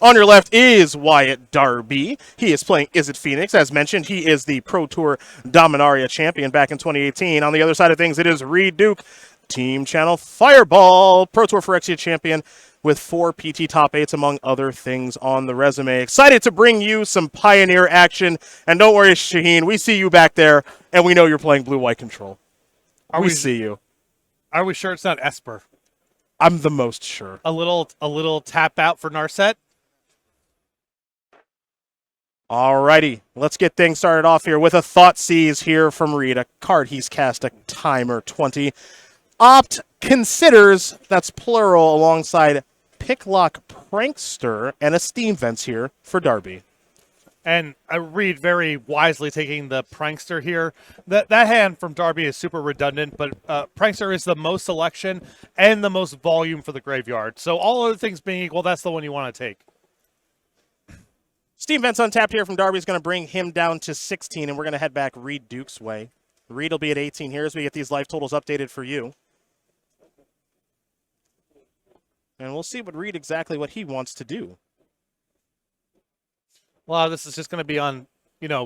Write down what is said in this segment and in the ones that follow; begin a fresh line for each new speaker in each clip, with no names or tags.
On your left is Wyatt Darby. He is playing Izzet Phoenix. As mentioned, he is the Pro Tour Dominaria champion back in 2018. On the other side of things, it is Reid Duke, Team Channel Fireball, Pro Tour Phyrexia champion with 4 PT top 8s, among other things on the resume. Excited to bring you some Pioneer action. And don't worry, Shaheen, we see you back there, and we know you're playing Blue-White Control. We see you.
Are we sure it's not Esper?
I'm the most sure.
A little tap out for Narset.
Alrighty, let's get things started off here with a Thoughtseize here from Reid, a card he's cast a timer 20. Opt considers, that's plural, alongside Picklock Prankster and a Steam Vents here for Darby.
And I Reid very wisely taking the Prankster here. That hand from Darby is super redundant, but Prankster is the most selection and the most volume for the graveyard. So all other things being equal, that's the one you want to take.
Steam Vents untapped here from Darby is going to bring him down to 16, and we're going to head back Reid Duke's way. Reid will be at 18 here as we get these life totals updated for you. And we'll see what he wants to do.
Well, this is just going to be on,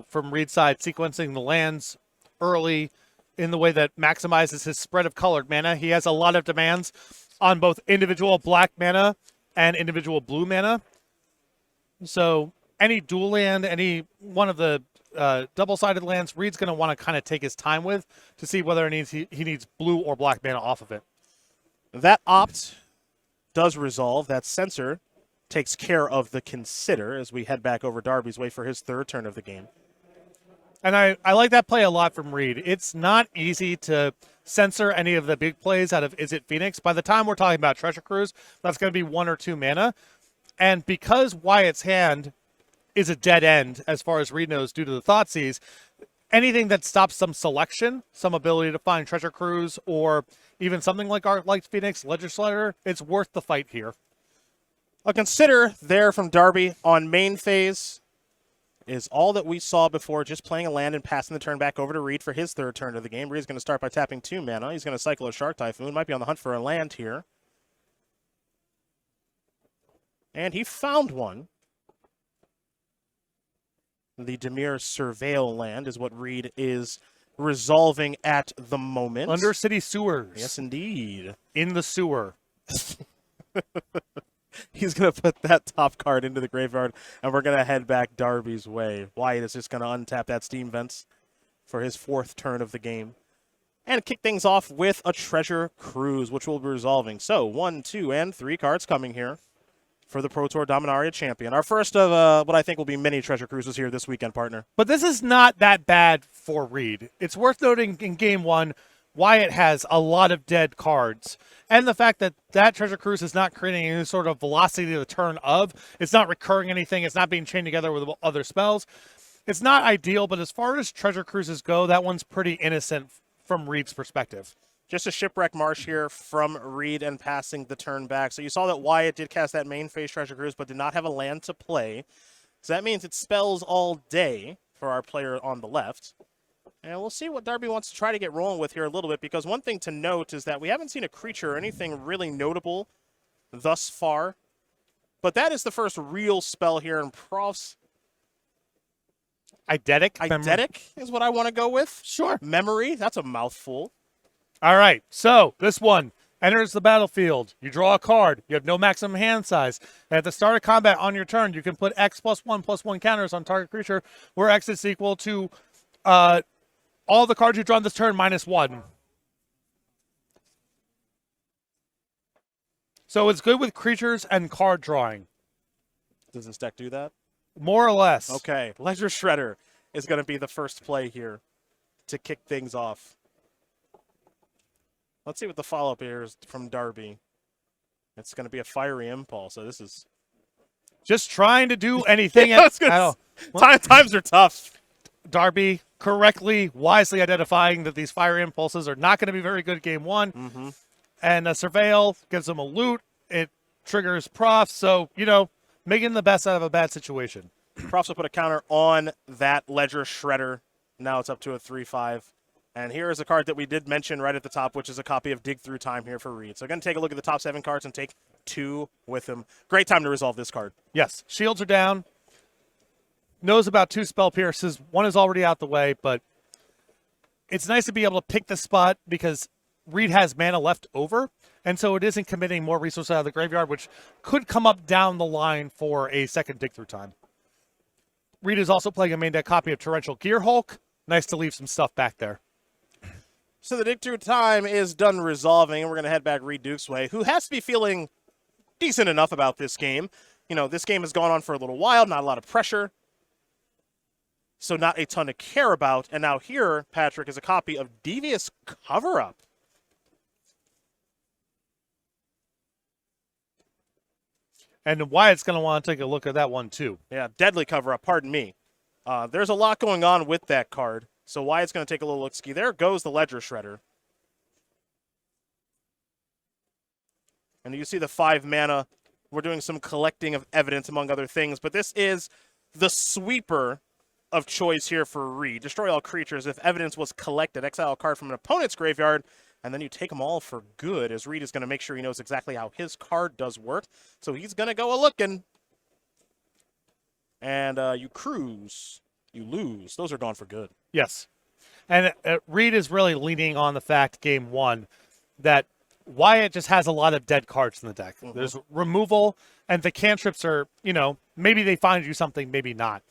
from Reid's side, sequencing the lands early in the way that maximizes his spread of colored mana. He has a lot of demands on both individual black mana and individual blue mana. So any dual land, any one of the double-sided lands, Reid's going to want to kind of take his time with to see whether he needs blue or black mana off of it.
That opt does resolve. That censor takes care of the consider as we head back over Darby's way for his 3rd turn of the game.
And I like that play a lot from Reid. It's not easy to censor any of the big plays out of Izzet Phoenix. By the time we're talking about Treasure Cruise, that's going to be 1 or 2 mana. And because Wyatt's hand is a dead end, as far as Reid knows, due to the Thoughtseize, anything that stops some selection, some ability to find Treasure Cruise, or even something like Phoenix Legislator, it's worth the fight here.
A consider there from Darby on main phase is all that we saw before, just playing a land and passing the turn back over to Reid for his 3rd turn of the game. Reid's going to start by tapping 2 mana. He's going to cycle a Shark Typhoon. Might be on the hunt for a land here. And he found one. The Dimir Surveil land is what Reid is resolving at the moment.
Undercity sewers.
Yes, indeed.
In the sewer.
He's going to put that top card into the graveyard, and we're going to head back Darby's way. Wyatt is just going to untap that Steam Vents for his 4th turn of the game. And kick things off with a Treasure Cruise, which we'll be resolving. So, 1, 2, and 3 cards coming here for the Pro Tour Dominaria champion. Our first of what I think will be many Treasure Cruises here this weekend, partner.
But this is not that bad for Reid. It's worth noting in Game 1, Wyatt has a lot of dead cards. And the fact that Treasure Cruise is not creating any sort of velocity to the turn of, it's not recurring anything, it's not being chained together with other spells. It's not ideal, but as far as Treasure Cruises go, that one's pretty innocent from Reid's perspective.
Just a Shipwreck Marsh here from Reid and passing the turn back. So you saw that Wyatt did cast that main phase Treasure Cruise, but did not have a land to play. So that means it spells all day for our player on the left. And we'll see what Darby wants to try to get rolling with here a little bit, because one thing to note is that we haven't seen a creature or anything really notable thus far. But that is the first real spell here in Prof's.
Eidetic
is what I want to go with.
Sure.
Memory, that's a mouthful.
All right, so this one enters the battlefield. You draw a card. You have no maximum hand size. At the start of combat on your turn, you can put X+1/+1 counters on target creature, where X is equal to all the cards you draw on this turn -1. So it's good with creatures and card drawing.
Does this deck do that?
More or less.
Okay, Ledger Shredder is going to be the first play here to kick things off. Let's see what the follow-up here is from Darby. It's going to be a Fiery Impulse, so this is...
Just trying to do anything.
Times are tough.
Darby correctly, wisely identifying that these Fiery Impulses are not going to be very good Game 1.
Mm-hmm.
And a Surveil gives them a loot. It triggers Prof, so, making the best out of a bad situation.
Profs will put a counter on that Ledger Shredder. Now it's up to a 3/5. And here is a card that we did mention right at the top, which is a copy of Dig Through Time here for Reid. So going to take a look at the top 7 cards and take 2 with him. Great time to resolve this card.
Yes, shields are down. Knows about 2 spell pierces. 1 is already out the way, but it's nice to be able to pick the spot because Reid has mana left over, and so it isn't committing more resources out of the graveyard, which could come up down the line for a second Dig Through Time. Reid is also playing a main deck copy of Torrential Gear Hulk. Nice to leave some stuff back there.
So the Dig Through Time is done resolving, and we're going to head back Reid Duke's way, who has to be feeling decent enough about this game. You know, this game has gone on for a little while, not a lot of pressure, so not a ton to care about. And now here, Patrick, is a copy of Devious Cover-Up.
And Wyatt's going to want to take a look at that one, too.
Yeah, Deadly Cover-Up, pardon me. There's a lot going on with that card. So Wyatt's going to take a little look-ski. There goes the Ledger Shredder. And you see the 5 mana. We're doing some collecting of evidence, among other things. But this is the sweeper of choice here for Reid. Destroy all creatures. If evidence was collected, exile a card from an opponent's graveyard, and then you take them all for good, as Reid is going to make sure he knows exactly how his card does work. So he's going to go a-looking. And you cruise. You lose. Those are gone for good.
Yes. And Reid is really leaning on the fact, game 1, that Wyatt just has a lot of dead cards in the deck.
Mm-hmm.
There's removal, and the cantrips are, maybe they find you something, maybe not.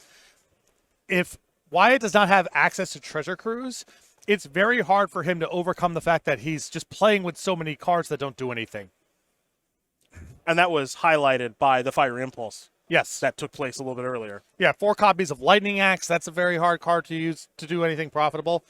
If Wyatt does not have access to Treasure Cruise, it's very hard for him to overcome the fact that he's just playing with so many cards that don't do anything.
And that was highlighted by the Fire Impulse.
Yes.
That took place a little bit earlier.
Yeah, 4 copies of Lightning Axe. That's a very hard card to use to do anything profitable.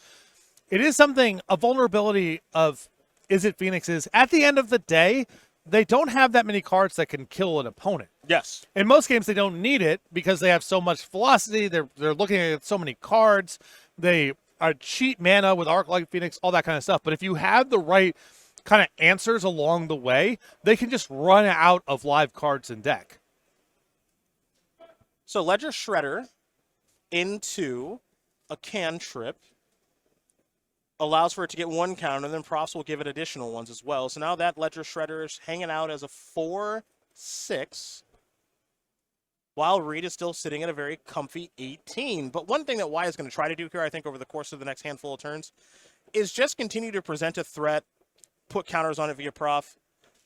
It is something, a vulnerability of Izzet Phoenix is, at the end of the day, they don't have that many cards that can kill an opponent.
Yes.
In most games, they don't need it because they have so much velocity. They're looking at so many cards. They are cheat mana with Arclight Phoenix, all that kind of stuff. But if you have the right kind of answers along the way, they can just run out of live cards in deck.
So Ledger Shredder into a cantrip allows for it to get 1 counter, and then Profs will give it additional ones as well. So now that Ledger Shredder is hanging out as a 4/6, while Reid is still sitting at a very comfy 18. But one thing that Wyatt is going to try to do here, I think, over the course of the next handful of turns, is just continue to present a threat, put counters on it via Prof,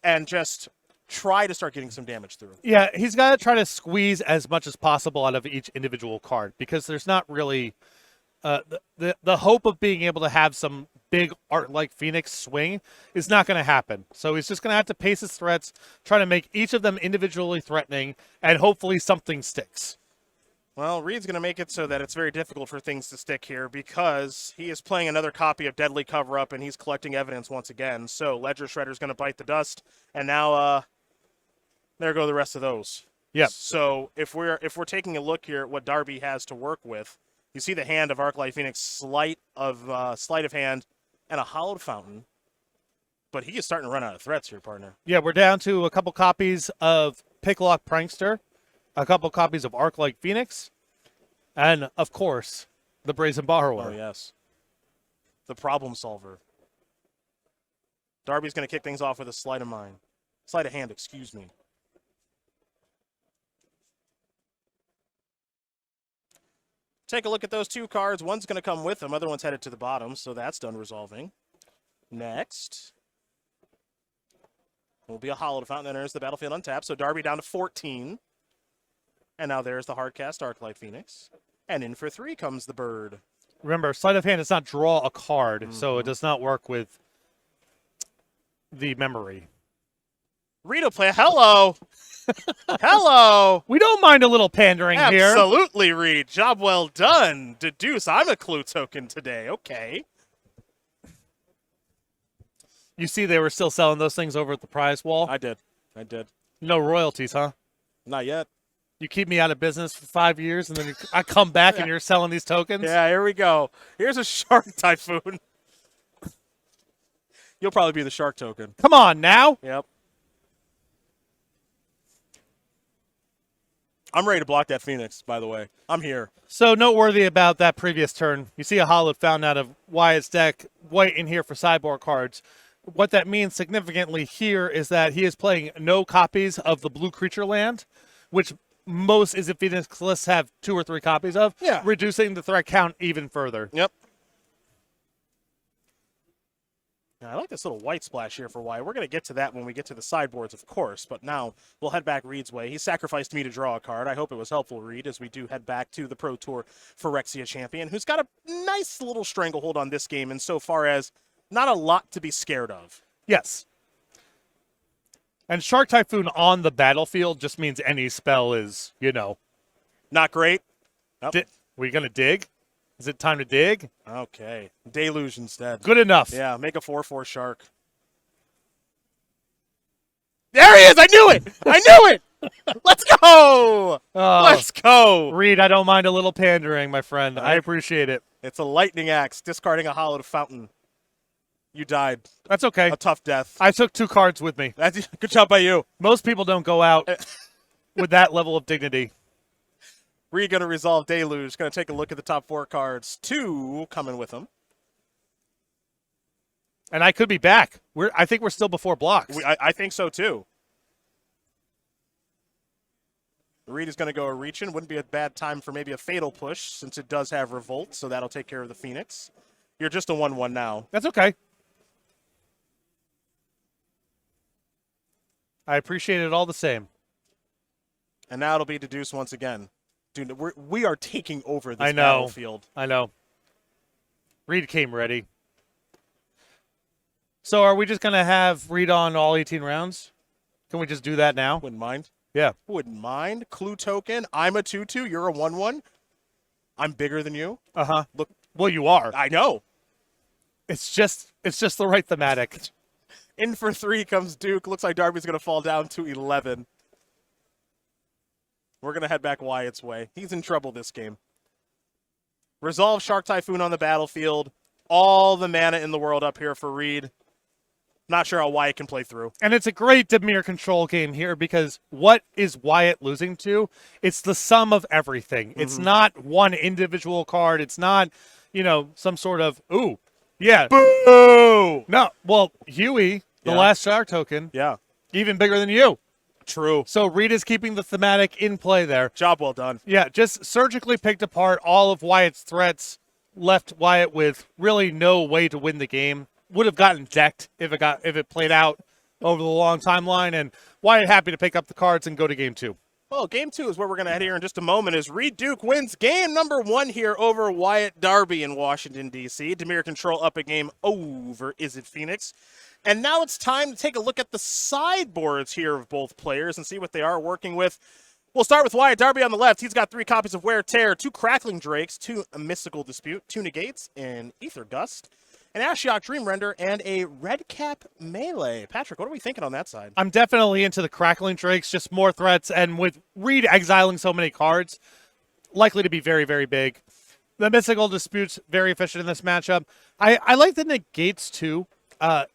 and just try to start getting some damage through.
Yeah, he's got to try to squeeze as much as possible out of each individual card because there's not really the hope of being able to have some big art like Phoenix swing is not going to happen. So he's just going to have to pace his threats, try to make each of them individually threatening, and hopefully something sticks.
Well, Reid's going to make it so that it's very difficult for things to stick here because he is playing another copy of Deadly Cover-Up and he's collecting evidence once again. So Ledger Shredder's going to bite the dust, and now there go the rest of those.
Yep.
So if we're taking a look here at what Darby has to work with, you see the hand of Arclight Phoenix, sleight of hand, and a Hallowed Fountain. But he is starting to run out of threats here, partner.
Yeah, we're down to a couple copies of Picklock Prankster, a couple copies of Arclight Phoenix, and, of course, the Brazen Borrower.
Oh, yes. The Problem Solver. Darby's going to kick things off with a sleight of mind. Sleight of hand, excuse me. Take a look at those 2 cards. One's going to come with them. Other one's headed to the bottom, so that's done resolving. Next will be a Hallowed Fountain that enters the battlefield untapped. So Darby down to 14. And now there's the Hardcast Arclight Phoenix. And in for 3 comes the Bird.
Remember, sleight of hand does not draw a card, so it does not work with the memory.
Reid play. Hello. Hello.
We don't mind a little pandering here.
Absolutely, Reid. Job well done. Deduce. I'm a clue token today. Okay.
You see they were still selling those things over at the prize wall?
I did.
No royalties, huh?
Not yet.
You keep me out of business for 5 years, and then I come back and you're selling these tokens?
Yeah, here we go. Here's a Shark Typhoon. You'll probably be the Shark token.
Come on now.
Yep. I'm ready to block that Phoenix, by the way. I'm here.
So noteworthy about that previous turn, you see a hollowed found out of Wyatt's deck, White in here for sideboard cards. What that means significantly here is that he is playing no copies of the blue creature land, which most Is It Phoenix lists have 2 or 3 copies of, reducing the threat count even further.
Yep. Now, I like this little white splash here for Wyatt. We're going to get to that when we get to the sideboards, of course, but now we'll head back Reid's way. He sacrificed me to draw a card. I hope it was helpful, Reid, as we do head back to the Pro Tour Phyrexia champion, who's got a nice little stranglehold on this game insofar as not a lot to be scared of.
Yes. And Shark Typhoon on the battlefield just means any spell is,
Not great. Oh.
We going to dig? Is it time to dig?
Okay. Deluge instead.
Good enough.
Yeah, make a 4/4 shark. There he is! I knew it! I knew it! Let's go! Let's go!
Reid, I don't mind a little pandering, my friend. I appreciate it.
It's a lightning axe, discarding a hollowed fountain. You died.
That's okay.
A tough death.
I took 2 cards with me.
Good job by you.
Most people don't go out with that level of dignity.
Reid going to resolve Deluge. Going to take a look at the top 4 cards. 2 coming with him.
And I could be back. I think we're still before blocks.
I think so, too. Reid is going to go a reach-in. Wouldn't be a bad time for maybe a fatal push, since it does have Revolt, so that'll take care of the Phoenix. You're just a 1/1 now.
That's okay. I appreciate it all the same.
And now it'll be deduce once again. Dude, we are taking over this battlefield.
I know. Reid came ready. So are we just going to have Reid on all 18 rounds? Can we just do that now?
Wouldn't mind.
Yeah.
Wouldn't mind. Clue token. I'm a 2/2. You're a 1/1. I'm bigger than you.
Uh-huh.
Look.
Well, you are.
I know.
It's just the right thematic.
In for 3 comes Duke. Looks like Darby's going to fall down to 11. We're going to head back Wyatt's way. He's in trouble this game. Resolve Shark Typhoon on the battlefield. All the mana in the world up here for Reid. Not sure how Wyatt can play through.
And it's a great Dimir control game here because what is Wyatt losing to? It's the sum of everything. It's not one individual card. It's not, some sort of, ooh, yeah.
Boo!
No, well, Huey, the last shark token, even bigger than you.
True.
So Reid is keeping the thematic in play there.
Job well done.
Yeah, just surgically picked apart all of Wyatt's threats, left Wyatt with really no way to win the game. Would have gotten decked if it played out over the long timeline, and Wyatt happy to pick up the cards and go to game 2.
Well, game 2 is where we're going to head here in just a moment as Reid Duke wins game number 1 here over Wyatt Darby in Washington, D.C. Dimir Control up a game over Is It Phoenix. And now it's time to take a look at the sideboards here of both players and see what they are working with. We'll start with Wyatt Darby on the left. He's got 3 copies of Wear Tear, 2 Crackling Drakes, 2 Mystical Dispute, 2 Negates, an Aether Gust, an Ashiok Dream Render, and a Red Cap Melee. Patrick, what are we thinking on that side?
I'm definitely into the Crackling Drakes, just more threats, and with Reid exiling so many cards, likely to be very, very big. The Mystical Dispute's very efficient in this matchup. I like the Negates, too.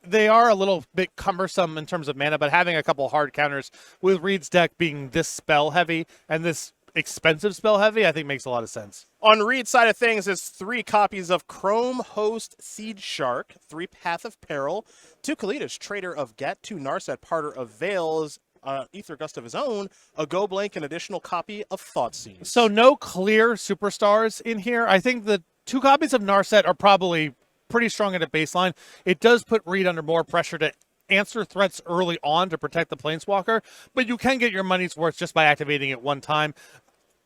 They are a little bit cumbersome in terms of mana, but having a couple hard counters with Reid's deck being this spell heavy and this expensive spell heavy, I think makes a lot of sense.
On Reid's side of things is 3 copies of Chrome Host Seed Shark, 3 Path of Peril, 2 Kalidas, Trader of Get, 2 Narset, Parter of Veils, Aether Gust of his own, a Go Blank, an additional copy of Thoughtseize.
So no clear superstars in here. I think the 2 copies of Narset are probably pretty strong at a baseline. It does put Reid under more pressure to answer threats early on to protect the Planeswalker, but you can get your money's worth just by activating it one time.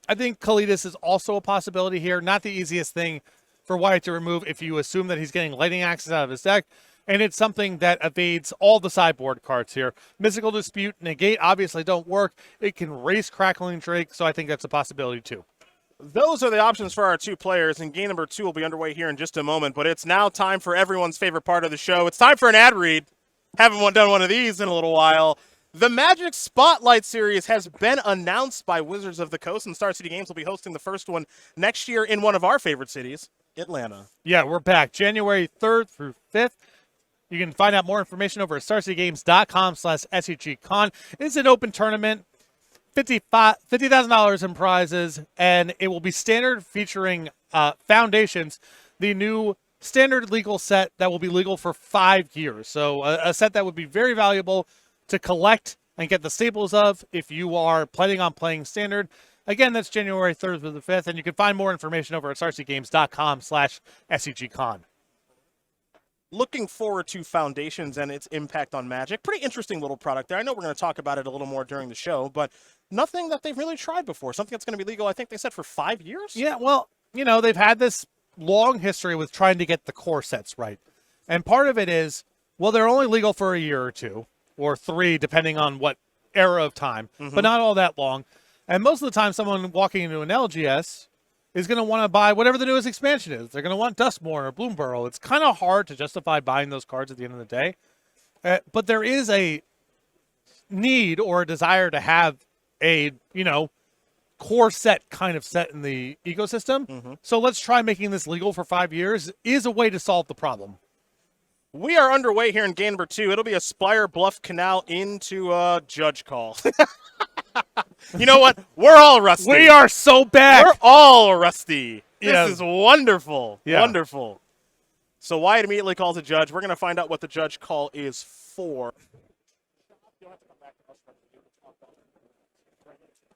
I think Kalidas is also a possibility here. Not the easiest thing for Wyatt to remove if you assume that he's getting lightning axes out of his deck, and it's something that evades all the sideboard cards here. Mystical Dispute, Negate obviously don't work. It can race Crackling Drake, so I think that's a possibility too.
Those are the options for our 2 players, and game number 2 will be underway here in just a moment, but it's now time for everyone's favorite part of the show. It's time for an ad read. Haven't done one of these in a little while. The Magic Spotlight Series has been announced by Wizards of the Coast, and Star City Games will be hosting the first one next year in one of our favorite cities, Atlanta.
Yeah, we're back January 3rd through 5th. You can find out more information over at starcitygames.com/SEGCon. It's an open tournament. $50,000 in prizes, and it will be standard featuring Foundations, the new standard legal set that will be legal for 5 years. So a set that would be very valuable to collect and get the staples of if you are planning on playing standard. Again, that's January 3rd through the 5th, and you can find more information over at starcgames.com/SEGCon.
Looking forward to Foundations and its impact on Magic. Pretty interesting little product there. I know we're going to talk about it a little more during the show, but nothing that they've really tried before. Something that's going to be legal, I think they said, for 5 years?
Yeah, well, they've had this long history with trying to get the core sets right. And part of it is, well, they're only legal for a year or 2, or 3, depending on what era of time, but not all that long. And most of the time, someone walking into an LGS is going to want to buy whatever the newest expansion is. They're going to want Duskmourn or Bloomburrow. It's kind of hard to justify buying those cards at the end of the day. But there is a need or a desire to have a, core set kind of set in the ecosystem. So let's try making this legal for 5 years is a way to solve the problem.
We are underway here in game number 2. It'll be a Spire Bluff Canal into a Judge Call. You know what? We're all rusty.
We are so bad.
We're all rusty.
Yeah.
This is wonderful.
Yeah.
Wonderful. So Wyatt immediately calls a judge. We're going to find out what the judge call is for.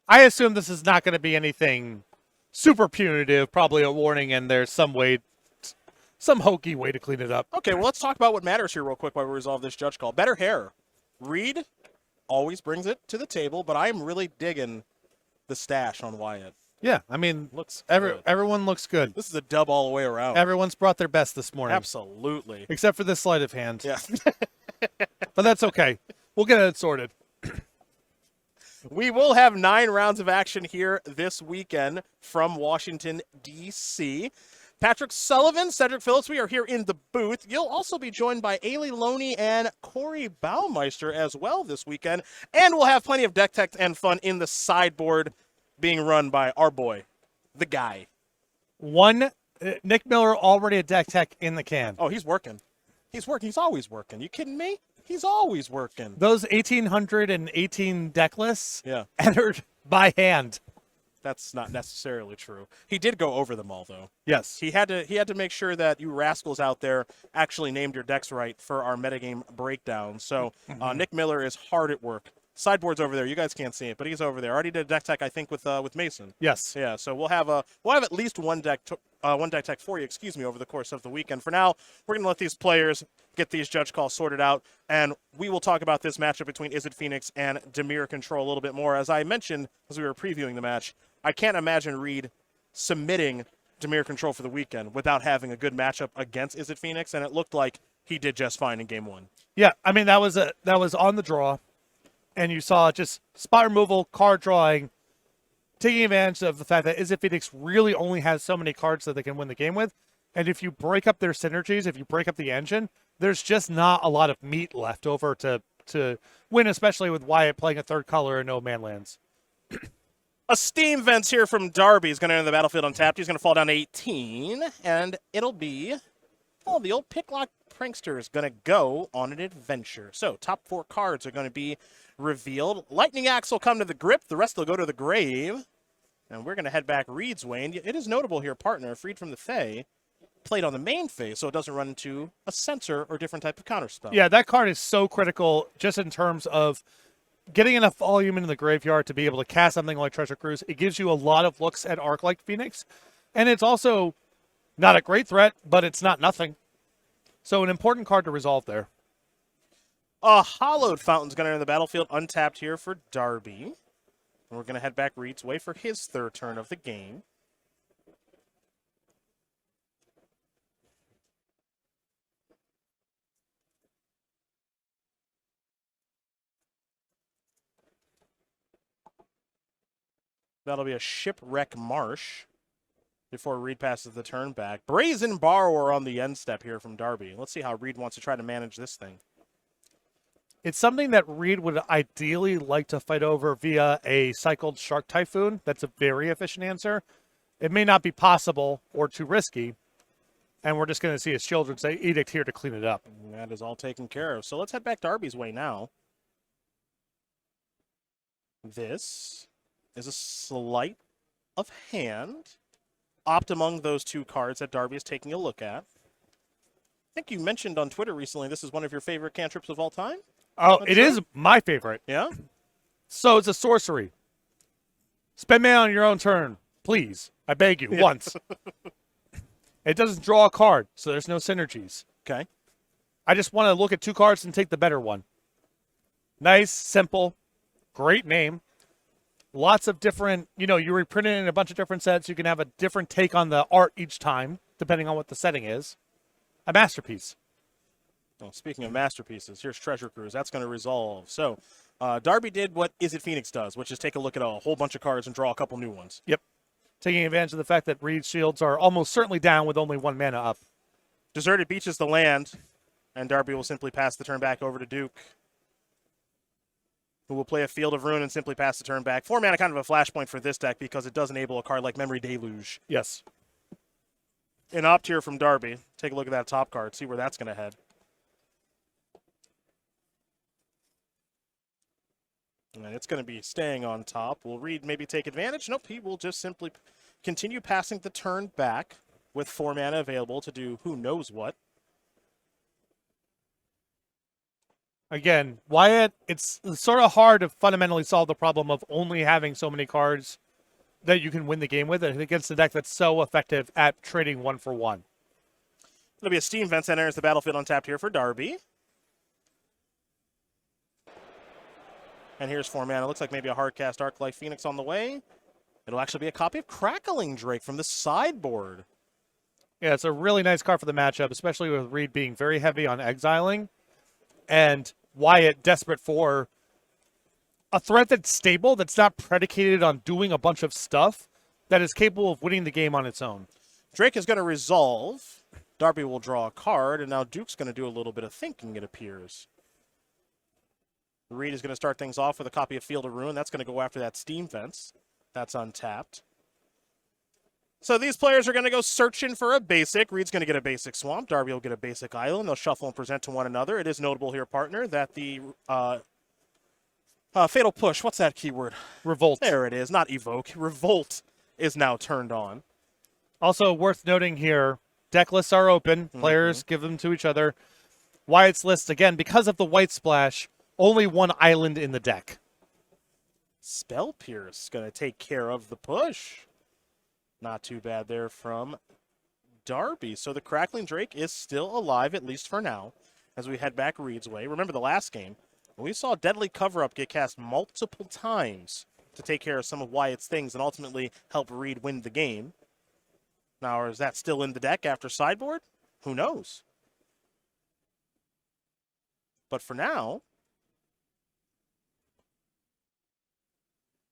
I assume this is not going to be anything super punitive, probably a warning, and there's some hokey way to clean it up.
Okay, well, let's talk about what matters here real quick while we resolve this judge call. Better hair. Reid always brings it to the table, but I'm really digging the stash on Wyatt.
Yeah,
Looks good.
everyone looks good.
This is a dub all the way around.
Everyone's brought their best this morning.
Absolutely.
Except for this sleight of hand.
Yeah.
But that's okay. We'll get it sorted.
We will have 9 rounds of action here this weekend from Washington, D.C. Patrick Sullivan, Cedric Phillips, we are here in the booth. You'll also be joined by Ailey Loney and Corey Baumeister as well this weekend. And we'll have plenty of deck tech and fun in the sideboard being run by our boy, the guy.
Nick Miller already a deck tech in the can.
Oh, he's working. He's working. He's always working. You kidding me? He's always working.
Those 1,818 deck lists entered by hand.
That's not necessarily true. He did go over them all, though.
Yes.
He had to make sure that you rascals out there actually named your decks right for our metagame breakdown. So Nick Miller is hard at work. Sideboard's over there. You guys can't see it, but he's over there. Already did a deck tech, I think, with Mason.
Yes.
Yeah. So we'll have at least one deck tech for you. Over the course of the weekend. For now, we're gonna let these players get these judge calls sorted out, and we will talk about this matchup between Izzet Phoenix and Dimir Control a little bit more. As I mentioned as we were previewing the match, I can't imagine Reid submitting Dimir Control for the weekend without having a good matchup against Izzet Phoenix, and it looked like he did just fine in game 1.
Yeah, that was on the draw, and you saw just spot removal, card drawing, taking advantage of the fact that Izzet Phoenix really only has so many cards that they can win the game with, and if you break up their synergies, if you break up the engine, there's just not a lot of meat left over to win, especially with Wyatt playing a third color and no manlands.
A Steam Vents here from Darby is going to enter the battlefield untapped. He's going to fall down to 18, and it'll be, the old Picklock Prankster is going to go on an adventure. So top 4 cards are going to be revealed. Lightning Axe will come to the grip. The rest will go to the grave. And we're going to head back Reid's way. And it is notable here, partner, freed from the Fae, played on the main phase, so it doesn't run into a censor or different type of counterspell.
Yeah, that card is so critical just in terms of getting enough volume into the graveyard to be able to cast something like Treasure Cruise. It gives you a lot of looks at Arc like Phoenix, and it's also not a great threat, but it's not nothing. So an important card to resolve there.
A Hallowed Fountain's going to enter the battlefield untapped here for Darby. And we're going to head back Reid's way for his 3rd turn of the game. That'll be a Shipwreck Marsh before Reid passes the turn back. Brazen Borrower on the end step here from Darby. Let's see how Reid wants to try to manage this thing.
It's something that Reid would ideally like to fight over via a cycled Shark Typhoon. That's a very efficient answer. It may not be possible or too risky, and we're just going to see his Children's Edict here to clean it up.
And that is all taken care of. So let's head back Darby's way now. This is a sleight of hand. Opt among those two cards that Darby is taking a look at. I think you mentioned on Twitter recently this is one of your favorite cantrips of all time.
Oh, it is my favorite.
Yeah?
So it's a sorcery. Spend mana on your own turn, please. I beg you, once. It doesn't draw a card, so there's no synergies.
Okay.
I just want to look at two cards and take the better one. Nice, simple, great name. Lots of different, you reprint it in a bunch of different sets. You can have a different take on the art each time, depending on what the setting is. A masterpiece.
Well, speaking of masterpieces, here's Treasure Cruise. That's going to resolve. So, Darby did what Is It Phoenix does, which is take a look at a whole bunch of cards and draw a couple new ones.
Yep. Taking advantage of the fact that Reid's shields are almost certainly down with only 1 mana up.
Deserted Beaches the land, and Darby will simply pass the turn back over to Duke, who will play a Field of Ruin and simply pass the turn back. 4 mana, kind of a flashpoint for this deck because it does enable a card like Memory Deluge.
Yes.
An opt here from Darby. Take a look at that top card, see where that's going to head. And it's going to be staying on top. Will Reid maybe take advantage? Nope, he will just simply continue passing the turn back with 4 mana available to do who knows what.
Again, Wyatt, it's sort of hard to fundamentally solve the problem of only having so many cards that you can win the game with against a deck that's so effective at trading 1 for 1.
It'll be a Steam Vent that enters the battlefield untapped here for Darby. And here's 4 mana. Looks like maybe a hard-cast Arclight Phoenix on the way. It'll actually be a copy of Crackling Drake from the sideboard.
Yeah, it's a really nice card for the matchup, especially with Reid being very heavy on exiling. And Wyatt desperate for a threat that's stable, that's not predicated on doing a bunch of stuff, that is capable of winning the game on its own.
Drake is going to resolve. Darby will draw a card, and now Duke's going to do a little bit of thinking, it appears. Reid is going to start things off with a copy of Field of Ruin. That's going to go after that Steam Fence. That's untapped. So these players are going to go searching for a basic. Reid's going to get a basic Swamp. Darby will get a basic Island. They'll shuffle and present to one another. It is notable here, partner, that the Fatal Push, what's that keyword?
Revolt.
There it is, not Evoke. Revolt is now turned on.
Also worth noting here, deck lists are open. Players give them to each other. Wyatt's list, again, because of the white splash, only 1 island in the deck.
Spell Pierce going to take care of the push. Not too bad there from Darby. So the Crackling Drake is still alive, at least for now, as we head back Reid's way. Remember the last game, we saw Deadly Cover-Up get cast multiple times to take care of some of Wyatt's things and ultimately help Reid win the game. Now, is that still in the deck after sideboard? Who knows? But for now,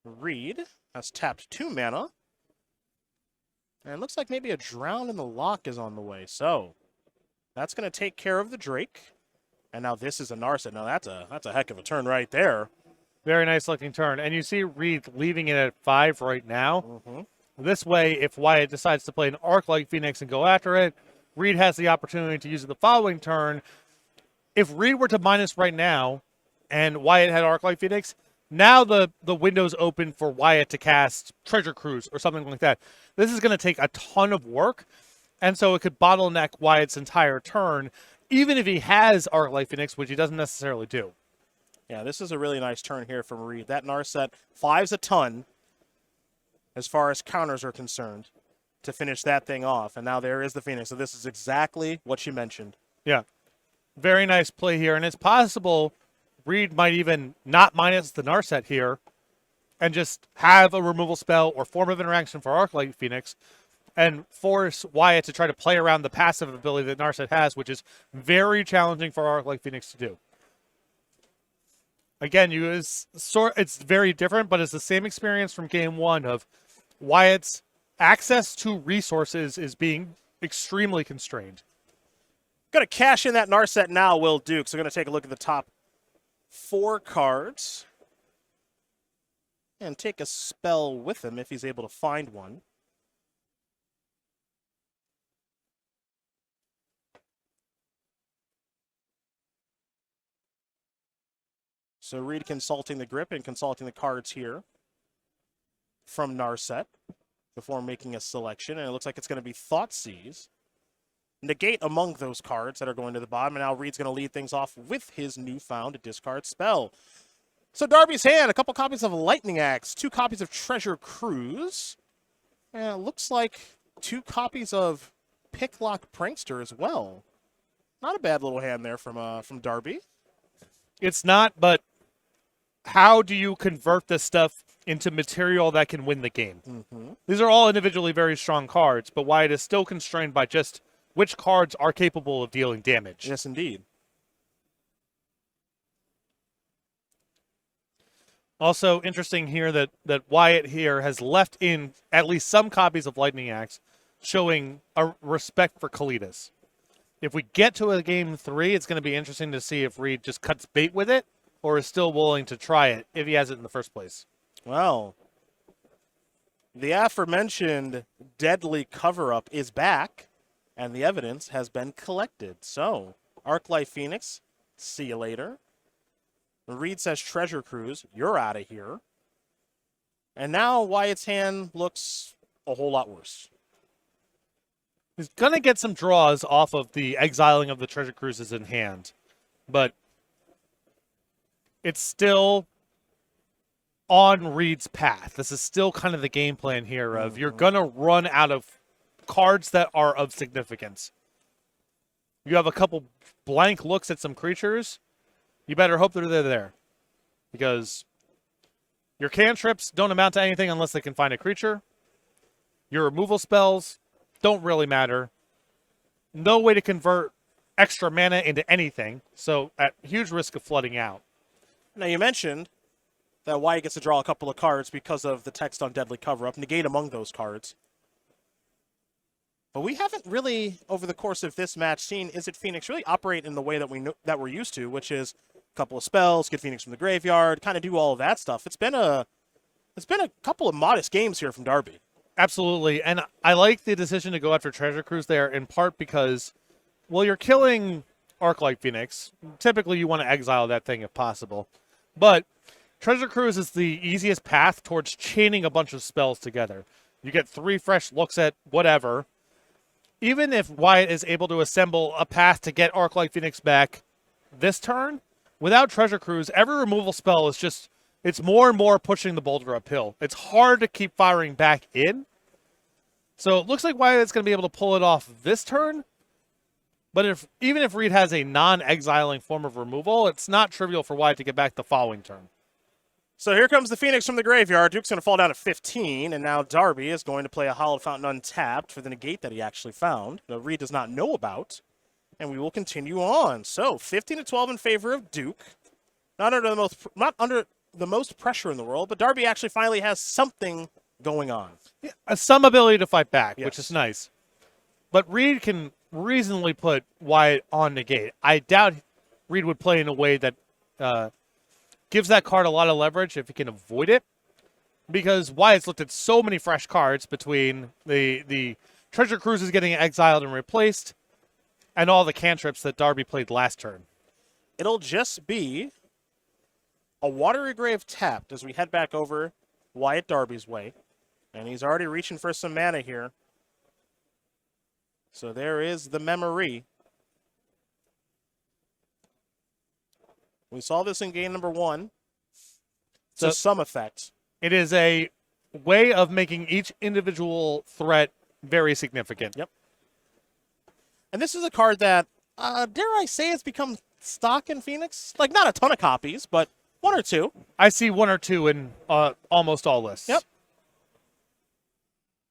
Reid has tapped 2 mana. And it looks like maybe a Drown in the Lock is on the way. So that's going to take care of the Drake. And now this is a Narset. Now that's a heck of a turn right there.
Very nice looking turn. And you see Reid leaving it at 5 right now. This way, if Wyatt decides to play an Arclight Phoenix and go after it, Reid has the opportunity to use it the following turn. If Reid were to minus right now and Wyatt had Arclight Phoenix, now the window's open for Wyatt to cast Treasure Cruise or something like that. This is going to take a ton of work, and so it could bottleneck Wyatt's entire turn, even if he has Arclight Phoenix, which he doesn't necessarily do.
Yeah, this is a really nice turn here from Reid. That Narset, 5's a ton as far as counters are concerned to finish that thing off. And now there is the Phoenix. So this is exactly what you mentioned.
Yeah. Very nice play here. And it's possible Reid might even not minus the Narset here and just have a removal spell or form of interaction for Arclight Phoenix and force Wyatt to try to play around the passive ability that Narset has, which is very challenging for Arclight Phoenix to do. Again, it's very different, but it's the same experience from game 1 of Wyatt's access to resources is being extremely constrained.
Going to cash in that Narset now, Will Duke. So we're going to take a look at the top 4 cards and take a spell with him if he's able to find one. So Reid consulting the grip and consulting the cards here. from Narset before making a selection, and it looks like it's going to be Thoughtseize. Negate among those cards that are going to the bottom, and now Reid's going to lead things off with his newfound discard spell. So Darby's hand, a couple copies of Lightning Axe, 2 copies of Treasure Cruise, and it looks like 2 copies of Picklock Prankster as well. Not a bad little hand there from Darby.
It's not, but how do you convert this stuff into material that can win the game?
Mm-hmm.
These are all individually very strong cards, but Wyatt is still constrained by just which cards are capable of dealing damage.
Yes, indeed.
Also interesting here that Wyatt here has left in at least some copies of Lightning Axe, showing a respect for Kalidas. If we get to a game 3, it's going to be interesting to see if Reid just cuts bait with it or is still willing to try it if he has it in the first place.
Well, the aforementioned deadly cover-up is back, and the evidence has been collected. So, Arclight Phoenix, see you later. Reid says Treasure Cruise, you're out of here. And now Wyatt's hand looks a whole lot worse.
He's going to get some draws off of the exiling of the Treasure Cruises in hand, but it's still on Reid's path. This is still kind of the game plan here of you're going to run out of cards that are of significance. You have a couple blank looks at some creatures. You better hope that they're there, because your cantrips don't amount to anything unless they can find a creature. Your removal spells don't really matter. No way to convert extra mana into anything, so at huge risk of flooding out.
Now, you mentioned that Wyatt gets to draw a couple of cards because of the text on Deadly Cover-Up, negate among those cards. But we haven't really, over the course of this match, seen Izzet Phoenix really operate in the way that we're used to, which is a couple of spells, get Phoenix from the graveyard, kind of do all of that stuff. It's been a couple of modest games here from Darby.
Absolutely, and I like the decision to go after Treasure Cruise there, in part because, well, you're killing Arclight Phoenix. Typically, you want to exile that thing if possible. But Treasure Cruise is the easiest path towards chaining a bunch of spells together. You get 3 fresh looks at whatever. Even if Wyatt is able to assemble a path to get Arclight Phoenix back this turn, without Treasure Cruise, every removal spell is just, it's more and more pushing the boulder uphill. It's hard to keep firing back in. So it looks like Wyatt's going to be able to pull it off this turn. But even if Reid has a non-exiling form of removal, it's not trivial for Wyatt to get back the following turn.
So here comes the Phoenix from the graveyard. Duke's going to fall down to 15, and now Darby is going to play a Hallowed Fountain untapped for the negate that he actually found, that Reid does not know about. And we will continue on. So 15-12 in favor of Duke. Not under the most pressure in the world, but Darby actually finally has something going on.
Yeah, some ability to fight back,
Yes.
which is nice. But Reid can reasonably put Wyatt on negate. I doubt Reid would play in a way that gives that card a lot of leverage if he can avoid it, because Wyatt's looked at so many fresh cards between the Treasure Cruises getting exiled and replaced and all the cantrips that Darby played last turn.
It'll just be a Watery Grave tapped as we head back over Wyatt Darby's way. And he's already reaching for some mana here. So there is the memory. We saw this in game number 1 to some effect.
It is a way of making each individual threat very significant.
Yep. And this is a card that, dare I say, has become stock in Phoenix? Like, not a ton of copies, but 1 or 2.
I see 1 or 2 in almost all lists.
Yep.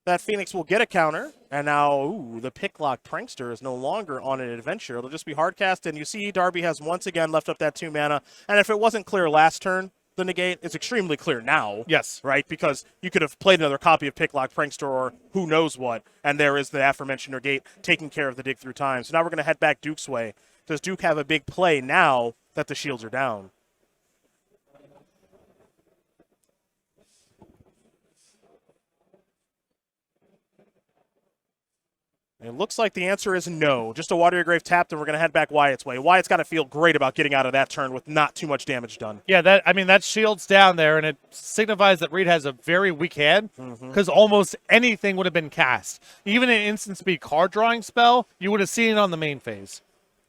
That Phoenix will get a counter, and now, the Picklock Prankster is no longer on an adventure. It'll just be hardcast, and you see Darby has once again left up that 2 mana, and if it wasn't clear last turn, the negate, it's extremely clear now.
Yes.
Right? Because you could have played another copy of Picklock Prankster or who knows what, and there is the aforementioned negate taking care of the dig through time. So now we're going to head back Duke's way. Does Duke have a big play now that the shields are down? It looks like the answer is no. Just a Watery Grave tapped, and we're going to head back Wyatt's way. Wyatt's got to feel great about getting out of that turn with not too much damage done.
Yeah, that shield's down there, and it signifies that Reid has a very weak hand because almost anything would have been cast. Even an instant speed card drawing spell, you would have seen it on the main phase.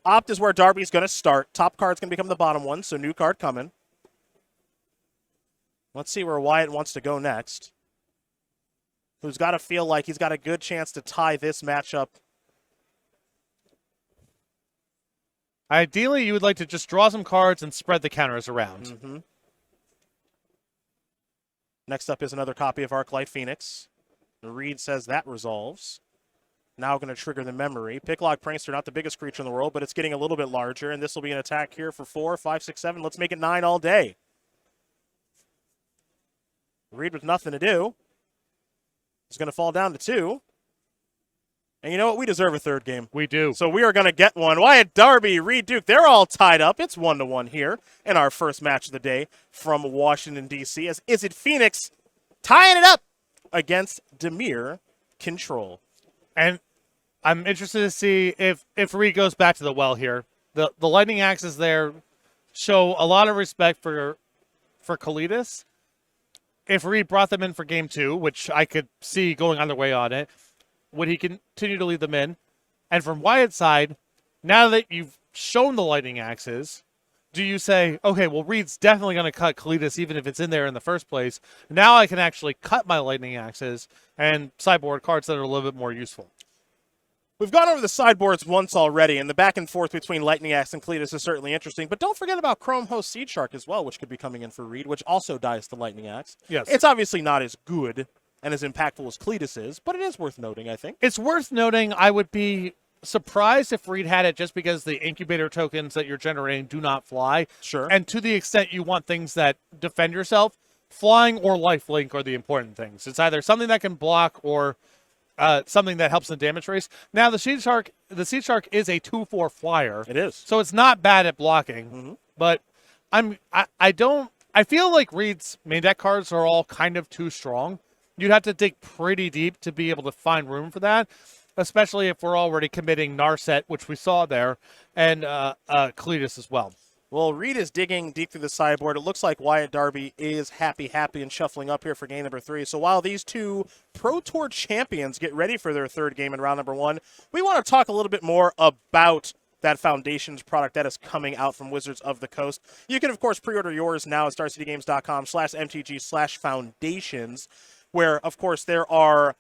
Opt is where Darby's going to start. Top card's going to become the bottom one, so new card coming. Let's see where Wyatt wants to go next. Who's got to feel like he's got a good chance to tie this matchup.
Ideally, you would like to just draw some cards and spread the counters around.
Next up is another copy of Arclight Phoenix. Reid says that resolves. Now going to trigger the memory. Picklock Prankster, not the biggest creature in the world, but it's getting a little bit larger, and this will be an attack here for 4, 5, 6, 7. Let's make it 9 all day. Reid with nothing to do. It's going to fall down to 2. And you know what? We deserve a third game.
We do.
So we are going to get one. Wyatt, Darby, Reid, Duke, they're all tied up. It's 1-1 here in our first match of the day from Washington, D.C. as Is It Phoenix tying it up against Dimir Control.
And I'm interested to see if Reid goes back to the well here. The lightning axes there show a lot of respect for Kalidas. If Reid brought them in for game 2, which I could see going either way on it, would he continue to leave them in? And from Wyatt's side, now that you've shown the lightning axes, do you say, okay, well, Reid's definitely going to cut Kalidas even if it's in there in the first place. Now I can actually cut my lightning axes and sideboard cards that are a little bit more useful.
We've gone over the sideboards once already, and the back and forth between Lightning Axe and Cletus is certainly interesting. But don't forget about Chrome Host Seed Shark as well, which could be coming in for Reid, which also dies to Lightning Axe.
Yes.
It's obviously not as good and as impactful as Cletus is, but it is worth noting, I think.
It's worth noting. I would be surprised if Reid had it just because the incubator tokens that you're generating do not fly.
Sure.
And to the extent you want things that defend yourself, flying or lifelink are the important things. It's either something that can block or something that helps in the damage race. Now the Seed Shark is a 2/4 flyer.
It is.
So it's not bad at blocking. But I feel like Reid's main deck cards are all kind of too strong. You'd have to dig pretty deep to be able to find room for that, especially if we're already committing Narset, which we saw there, and Cletus as well.
Well, Reid is digging deep through the sideboard. It looks like Wyatt Darby is happy and shuffling up here for game number 3. So while these two Pro Tour champions get ready for their third game in round number 1, we want to talk a little bit more about that Foundations product that is coming out from Wizards of the Coast. You can, of course, pre-order yours now at starcitygames.com/MTG/Foundations, where, of course, there are...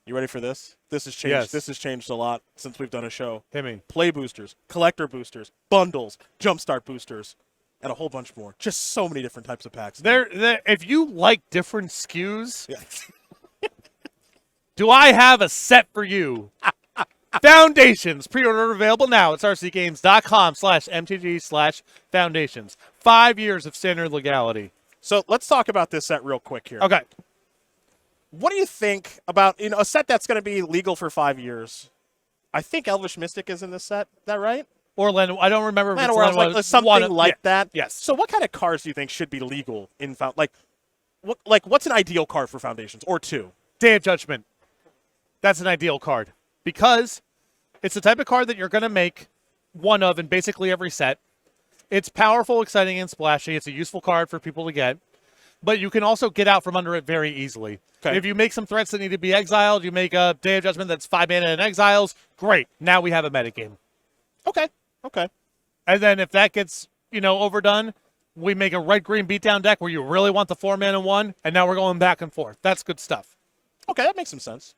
You ready for this? This has changed.
Yes.
This has changed a lot since we've done a show.
Hit me.
Play boosters, collector boosters, bundles, jumpstart boosters, and a whole bunch more. Just so many different types of packs.
If you like different SKUs,
Yeah.
do I have a set for you? Foundations. Pre-order available now at starcitygames.com/MTG/Foundations. 5 years of standard legality.
So let's talk about this set real quick here.
Okay.
What do you think about a set that's going to be legal for 5 years? I think Elvish Mystic is in this set. Is that right?
Or Len, I don't remember if it's
Something like that.
Yes.
So what kind of cards do you think should be legal in what's an ideal card for Foundations or two?
Day of Judgment. That's an ideal card because it's the type of card that you're going to make one of in basically every set. It's powerful, exciting, and splashy. It's a useful card for people to get. But you can also get out from under it very easily.
Okay.
If you make some threats that need to be exiled, you make a Day of Judgment that's 5 mana and exiles, great. Now we have a metagame.
Okay.
And then if that gets, overdone, we make a red-green beatdown deck where you really want the 4 mana one, and now we're going back and forth. That's good stuff.
Okay, that makes some sense.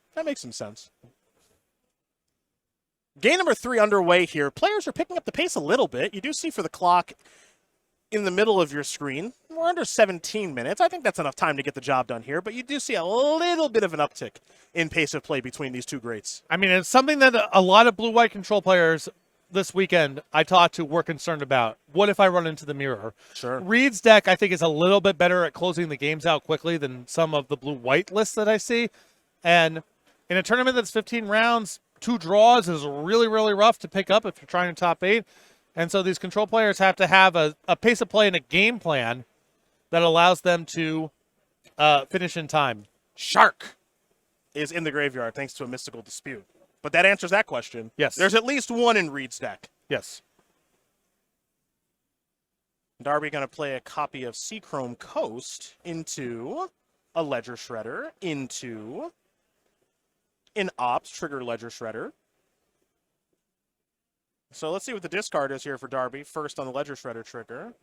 Game number 3 underway here. Players are picking up the pace a little bit. You do see for the clock in the middle of your screen, we're under 17 minutes. I think that's enough time to get the job done here, but you do see a little bit of an uptick in pace of play between these two greats.
I mean, it's something that a lot of blue-white control players this weekend I talked to were concerned about. What if I run into the mirror?
Sure.
Reid's deck, I think, is a little bit better at closing the games out quickly than some of the blue-white lists that I see. And in a tournament that's 15 rounds, 2 draws is really, really rough to pick up if you're trying to top 8. And so these control players have to have a pace of play and a game plan that allows them to finish in time.
Shark is in the graveyard thanks to a mystical dispute. But that answers that question.
Yes.
There's at least one in Reid's deck.
Yes.
Darby going to play a copy of Seachrome Coast into a Ledger Shredder, into an Ops Trigger Ledger Shredder. So let's see what the discard is here for Darby. First on the Ledger Shredder trigger.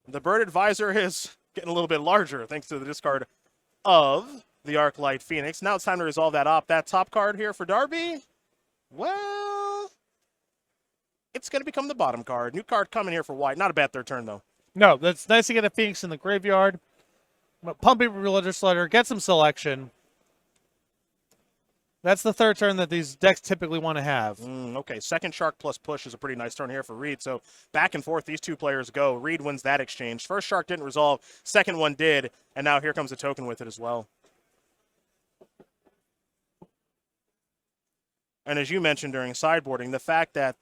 The Bird Advisor is getting a little bit larger thanks to the discard of the Arclight Phoenix. Now it's time to resolve that op. That top card here for Darby, well, it's going to become the bottom card. New card coming here for Wyatt. Not a bad third turn, though.
No, that's nice to get a Phoenix in the graveyard. Pumping Religious Letter, get some selection. That's the third turn that these decks typically want to have.
Okay, second Shark plus push is a pretty nice turn here for Reid. So back and forth, these two players go. Reid wins that exchange. First Shark didn't resolve. Second one did. And now here comes a token with it as well. And as you mentioned during sideboarding, the fact that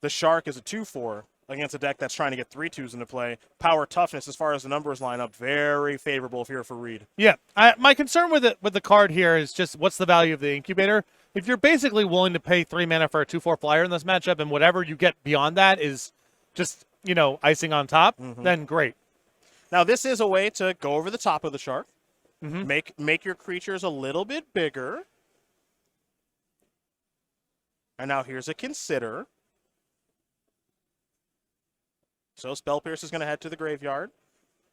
the Shark is a 2/4 against a deck that's trying to get 3/2s into play. Power toughness, as far as the numbers line up, very favorable here for Reid.
Yeah, my concern with the card here is just what's the value of the incubator. If you're basically willing to pay 3 mana for a 2/4 flyer in this matchup, and whatever you get beyond that is just icing on top, then great.
Now this is a way to go over the top of the Shark, make your creatures a little bit bigger. And now here's a Consider. So Spell Pierce is going to head to the graveyard.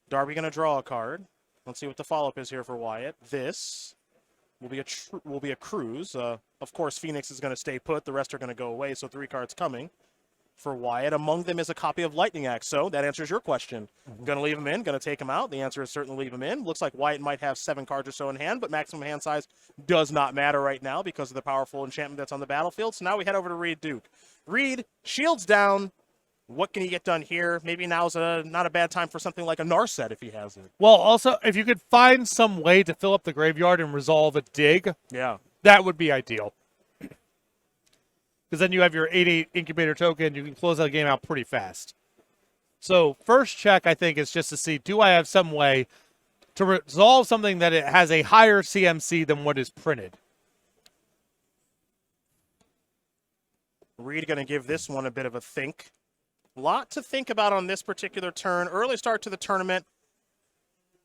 Darby going to draw a card. Let's see what the follow-up is here for Wyatt. This will be a cruise. Of course, Phoenix is going to stay put. The rest are going to go away, so 3 cards coming for Wyatt. Among them is a copy of Lightning Axe. So that answers your question. Going to leave him in, going to take him out. The answer is certainly leave him in. Looks like Wyatt might have 7 cards or so in hand, but maximum hand size does not matter right now because of the powerful enchantment that's on the battlefield. So now we head over to Reid Duke. Reid, shields down. What can he get done here? Maybe now's not a bad time for something like a Narset if he has it.
Well, also, if you could find some way to fill up the graveyard and resolve a dig, that would be ideal. Because then you have your 8/8 incubator token. You can close that game out pretty fast. So first check, I think, is just to see, do I have some way to resolve something that it has a higher CMC than what is printed?
Reid going to give this one a bit of a think. Lot to think about on this particular turn. Early start to the tournament.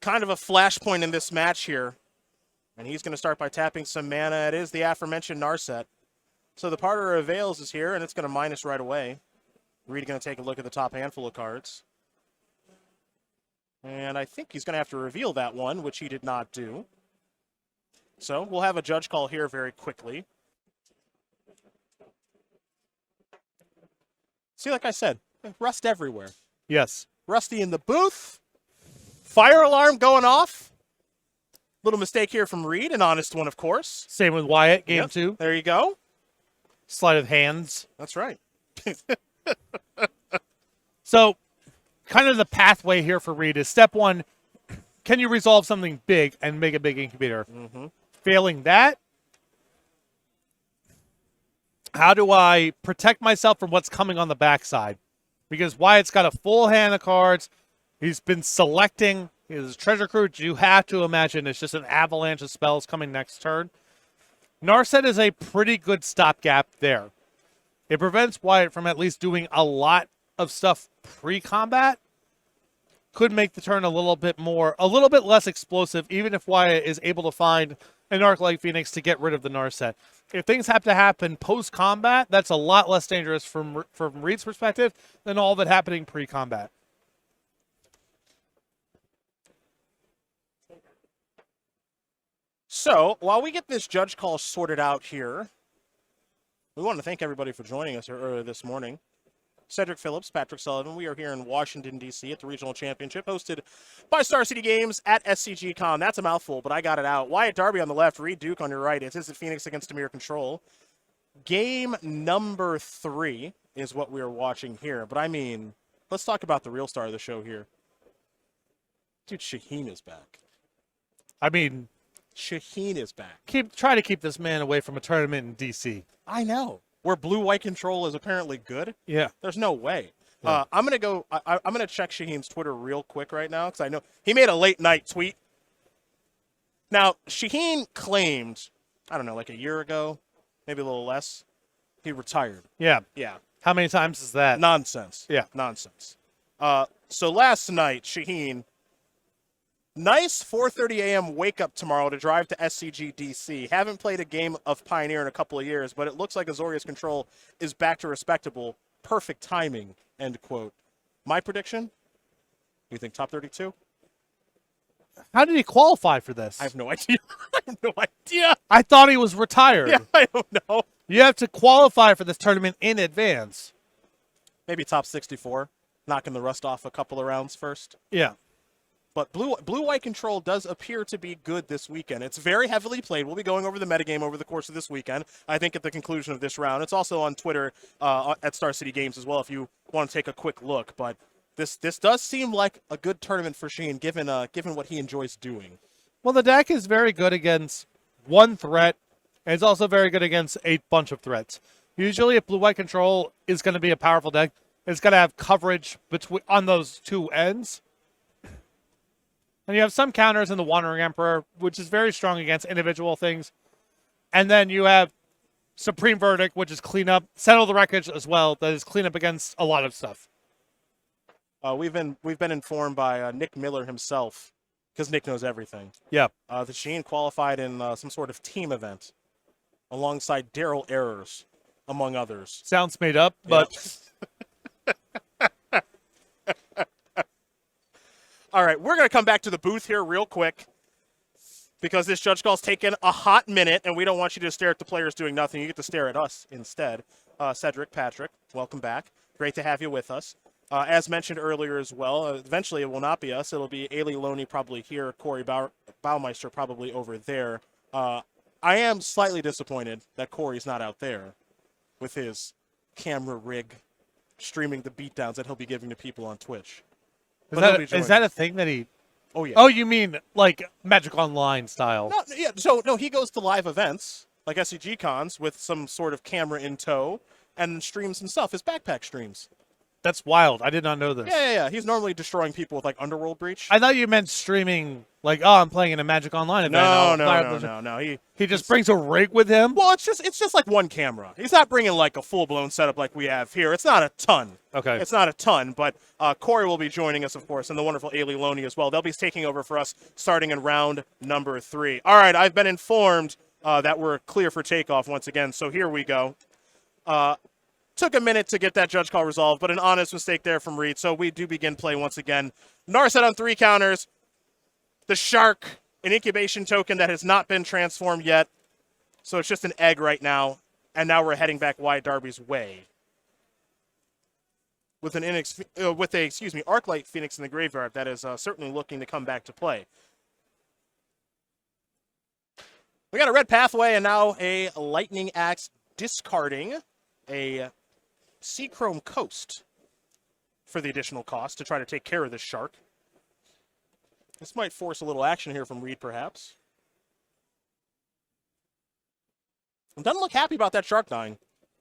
Kind of a flashpoint in this match here. And he's going to start by tapping some mana. It is the aforementioned Narset. So the Parter of Veils is here, and it's going to minus right away. Reid going to take a look at the top handful of cards. And I think he's going to have to reveal that one, which he did not do. So we'll have a judge call here very quickly. See, like I said, rust everywhere.
Yes.
Rusty in the booth. Fire alarm going off. Little mistake here from Reid, an honest one, of course.
Same with Wyatt, game 2.
There you go.
Sleight of hands.
That's right.
So, kind of the pathway here for Reid is step 1, can you resolve something big and make a big incubator? Failing that, how do I protect myself from what's coming on the backside? Because Wyatt's got a full hand of cards. He's been selecting his treasure cruise. You have to imagine it's just an avalanche of spells coming next turn. Narset is a pretty good stopgap there. It prevents Wyatt from at least doing a lot of stuff pre-combat. Could make the turn a little bit less explosive, even if Wyatt is able to find an Arclight Phoenix to get rid of the Narset. If things have to happen post-combat, that's a lot less dangerous from Reid's perspective than all of it happening pre-combat.
So, while we get this judge call sorted out here, we want to thank everybody for joining us here earlier this morning. Cedric Phillips, Patrick Sullivan. We are here in Washington, D.C. at the Regional Championship, hosted by Star City Games at SCG Con. That's a mouthful, but I got it out. Wyatt Darby on the left, Reid Duke on your right. It's Izzet Phoenix against Dimir Control. Game number 3 is what we are watching here. But I mean, let's talk about the real star of the show here. Dude, Shaheen is back.
I mean,
Shaheen is back.
Try to keep this man away from a tournament in D.C.
I know. Where blue-white control is apparently good.
Yeah.
There's no way.
Yeah.
I'm going to go. I'm going to check Shaheen's Twitter real quick right now because I know he made a late-night tweet. Now, Shaheen claimed, I don't know, like a year ago, maybe a little less, he retired.
Yeah.
Yeah.
How many times is that?
Nonsense.
Yeah.
Nonsense. So last night, Shaheen, nice 4:30 a.m. wake up tomorrow to drive to SCG DC. Haven't played a game of Pioneer in a couple of years, but it looks like Azorius Control is back to respectable. Perfect timing, end quote. My prediction? You think top 32?
How did he qualify for this?
I have no idea. I have no idea.
I thought he was retired.
Yeah, I don't know.
You have to qualify for this tournament in advance.
Maybe top 64, knocking the rust off a couple of rounds first.
Yeah.
But Blue-White Control does appear to be good this weekend. It's very heavily played. We'll be going over the metagame over the course of this weekend, I think at the conclusion of this round. It's also on Twitter at Star City Games as well if you want to take a quick look. But this does seem like a good tournament for Sheen, given what he enjoys doing.
Well, the deck is very good against one threat, and it's also very good against a bunch of threats. Usually, if Blue-White Control is going to be a powerful deck, it's going to have coverage on those two ends. And you have some counters in the Wandering Emperor, which is very strong against individual things. And then you have Supreme Verdict, which is clean up. Settle the Wreckage as well, that is clean up against a lot of stuff.
We've been informed by Nick Miller himself, because Nick knows everything.
Yeah.
That Sheen qualified in some sort of team event alongside Daryl Errors, among others.
Sounds made up, but...
Yep. All right, we're going to come back to the booth here real quick because this judge call's taken a hot minute, and we don't want you to stare at the players doing nothing. You get to stare at us instead. Cedric, Patrick, welcome back. Great to have you with us. As mentioned earlier as well, eventually it will not be us. It'll be Ailey Loney probably here, Corey Baumeister probably over there. I am slightly disappointed that Corey's not out there with his camera rig streaming the beatdowns that he'll be giving to people on Twitch.
Is that a thing that he...
Oh, yeah.
Oh, you mean like Magic Online style?
No, yeah. So, no, he goes to live events like SCG cons with some sort of camera in tow and streams himself, his backpack streams.
That's wild. I did not know this.
Yeah. He's normally destroying people with, like, Underworld Breach.
I thought you meant streaming, like, oh, I'm playing in a Magic Online event.
No.
He just brings a rig with him?
Well, it's just like one camera. He's not bringing, like, a full-blown setup like we have here. It's not a ton.
Okay.
It's not a ton, but Corey will be joining us, of course, and the wonderful Ailey Loney as well. They'll be taking over for us starting in round number 3. All right, I've been informed that we're clear for takeoff once again, so here we go. Took a minute to get that judge call resolved, but an honest mistake there from Reid, so we do begin play once again. Narset on 3 counters. The Shark, an incubation token that has not been transformed yet, so it's just an egg right now, and now we're heading back Wyatt Darby's way. With a Arclight Phoenix in the graveyard that is certainly looking to come back to play. We got a red pathway and now a Lightning Axe discarding a Seachrome Coast for the additional cost to try to take care of this shark. This might force a little action here from Reid, perhaps. Doesn't look happy about that shark dying.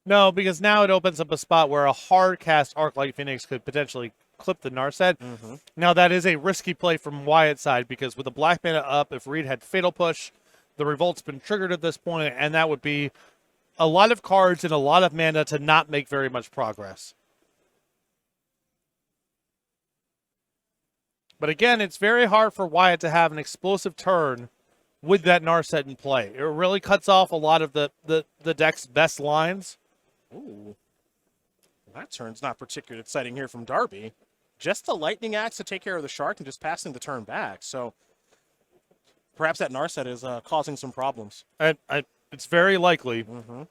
No, because now it opens up a spot where a hard cast Arclight Phoenix could potentially clip the Narset. Mm-hmm. Now that is a risky play from Wyatt's side because with the black mana up, if Reid had Fatal Push, the Revolt's been triggered at this point, and that would be a lot of cards and a lot of mana to not make very much progress. But again, it's very hard for Wyatt to have an explosive turn with that Narset in play. It really cuts off a lot of the deck's best lines.
Ooh. That turn's not particularly exciting here from Darby. Just the Lightning Axe to take care of the Shark and just passing the turn back. So perhaps that Narset is causing some problems.
It's very likely.
Mm-hmm.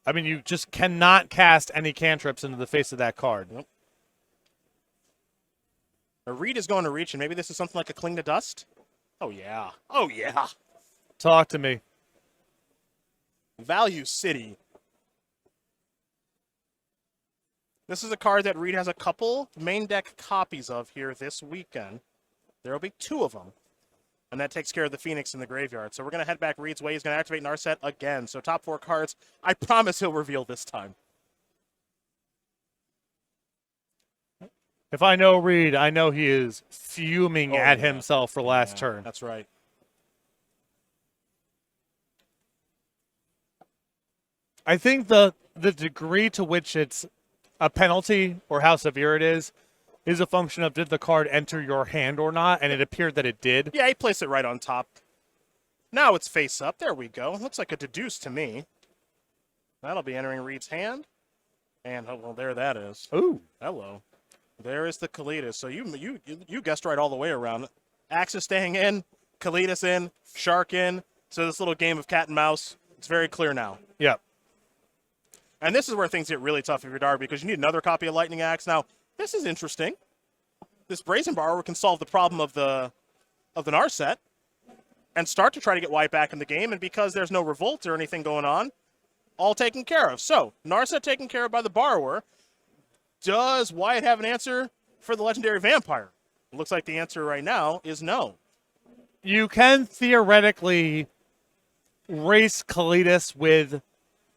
I mean, you just cannot cast any cantrips into the face of that card.
Yep. A Reid is going to reach, and maybe this is something like a Cling to Dust? Oh, yeah. Oh, yeah.
Talk to me.
Value City. This is a card that Reid has a couple main deck copies of here this weekend. There will be 2 of them. And that takes care of the Phoenix in the graveyard. So we're going to head back Reid's way. He's going to activate Narset again. So top 4 cards, I promise he'll reveal this time.
If I know Reid, I know he is fuming at himself for last turn.
That's right.
I think the degree to which it's a penalty or how severe it is a function of did the card enter your hand or not, and it appeared that it did.
Yeah, he placed it right on top. Now it's face up. There we go. Looks like a deduce to me. That'll be entering Reid's hand. And, oh, well, there that is.
Ooh.
Hello. There is the Kalitas. So you guessed right all the way around. Axis staying in, Kalitas in, Shark in. So this little game of cat and mouse, it's very clear now.
Yeah.
And this is where things get really tough if you're Darby, because you need another copy of Lightning Axe. Now, this is interesting. This Brazen Borrower can solve the problem of the Narset and start to try to get Wyatt back in the game. And because there's no revolt or anything going on, all taken care of. So, Narset taken care of by the Borrower. Does Wyatt have an answer for the Legendary Vampire? It looks like the answer right now is no.
You can theoretically race Kalitas with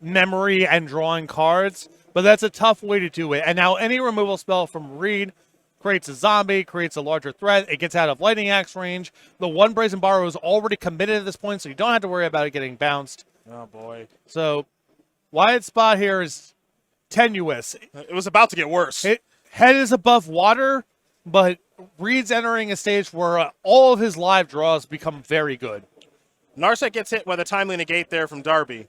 memory and drawing cards, but that's a tough way to do it. And now any removal spell from Reid creates a zombie, creates a larger threat. It gets out of Lightning Axe range. The one Brazen Borrower is already committed at this point, so you don't have to worry about it getting bounced.
Oh, boy.
So Wyatt's spot here is tenuous.
It was about to get worse.
Head is above water, but Reid's entering a stage where all of his live draws become very good.
Narset gets hit by the timely negate there from Darby.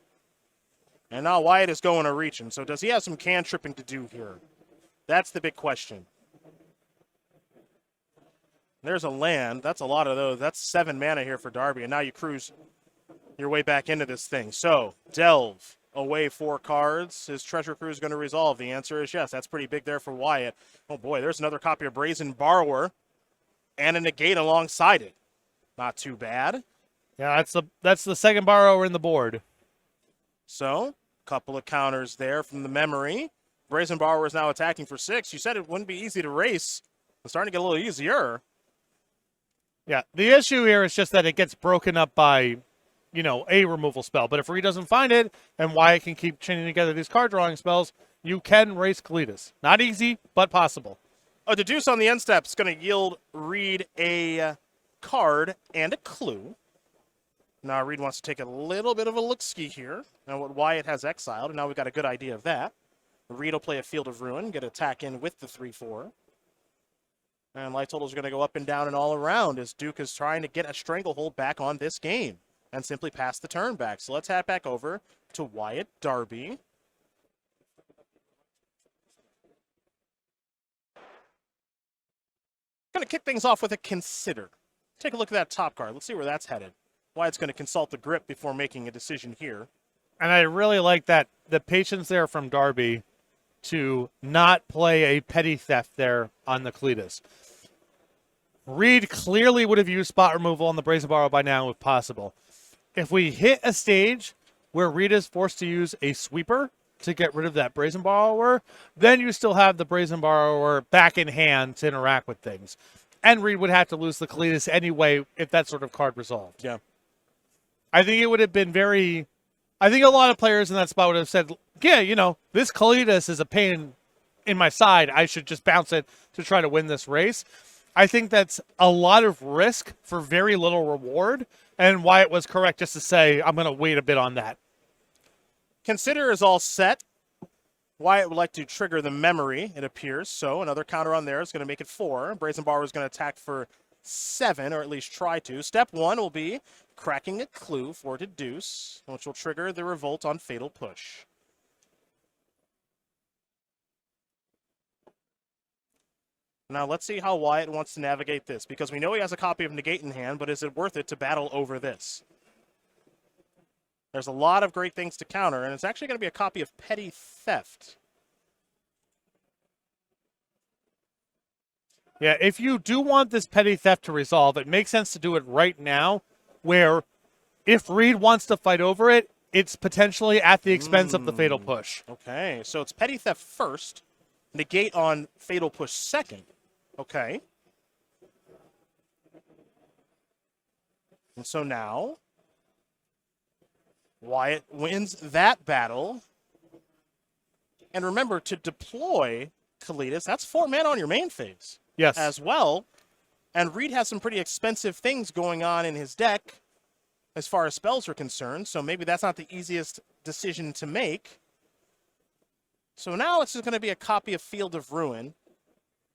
And now Wyatt is going to reach him. So does he have some cantripping to do here? That's the big question. There's a land. That's a lot of those. That's 7 mana here for Darby. And now you cruise your way back into this thing. So, Delve away 4 cards. Is Treasure Cruise going to resolve? The answer is yes. That's pretty big there for Wyatt. Oh, boy, there's another copy of Brazen Borrower and a negate alongside it. Not too bad.
Yeah, that's the second Borrower in the board.
So, a couple of counters there from the memory. Brazen Borrower is now attacking for 6. You said it wouldn't be easy to race. It's starting to get a little easier.
Yeah, the issue here is just that it gets broken up by, a removal spell. But if Reid doesn't find it, and Wyatt can keep chaining together these card drawing spells, you can race Kalitas. Not easy, but possible.
A deduce on the end step is going to yield Reid a card and a clue. Now Reid wants to take a little bit of a look-ski here. Now what Wyatt has exiled, and now we've got a good idea of that. Reid will play a Field of Ruin, get attack in with the 3/4. And life totals are going to go up and down and all around as Duke is trying to get a stranglehold back on this game and simply pass the turn back. So let's head back over to Wyatt Darby. Going to kick things off with a Consider. Take a look at that top card. Let's see where that's headed. Wyatt's going to consult the grip before making a decision here.
And I really like that the patience there from Darby to not play a petty theft there on the Kalitas. Reid clearly would have used spot removal on the Brazen Borrower by now if possible. If we hit a stage where Reid is forced to use a sweeper to get rid of that Brazen Borrower, then you still have the Brazen Borrower back in hand to interact with things. And Reid would have to lose the Kalitas anyway if that sort of card resolved.
Yeah.
I think it would have been very... I think a lot of players in that spot would have said, yeah, this Kalitas is a pain in my side. I should just bounce it to try to win this race. I think that's a lot of risk for very little reward, and Wyatt was correct just to say, I'm going to wait a bit on that.
Consider is all set. Wyatt would like to trigger the memory, it appears. So another counter on there is going to make it 4. Brazen Borrower is going to attack for 7, or at least try to. Step 1 will be cracking a clue for deduce, which will trigger the revolt on Fatal Push. Now let's see how Wyatt wants to navigate this, because we know he has a copy of Negate in hand, but is it worth it to battle over this? There's a lot of great things to counter, and it's actually going to be a copy of Petty Theft.
Yeah, if you do want this Petty Theft to resolve, it makes sense to do it right now, where if Reid wants to fight over it, it's potentially at the expense of the Fatal Push.
Okay, so it's Petty Theft first, Negate on Fatal Push second. Okay. And so now, Wyatt wins that battle. And remember, to deploy Kalitas, that's 4 mana on your main phase.
Yes.
As well. And Reid has some pretty expensive things going on in his deck as far as spells are concerned, so maybe that's not the easiest decision to make. So now it's just going to be a copy of Field of Ruin.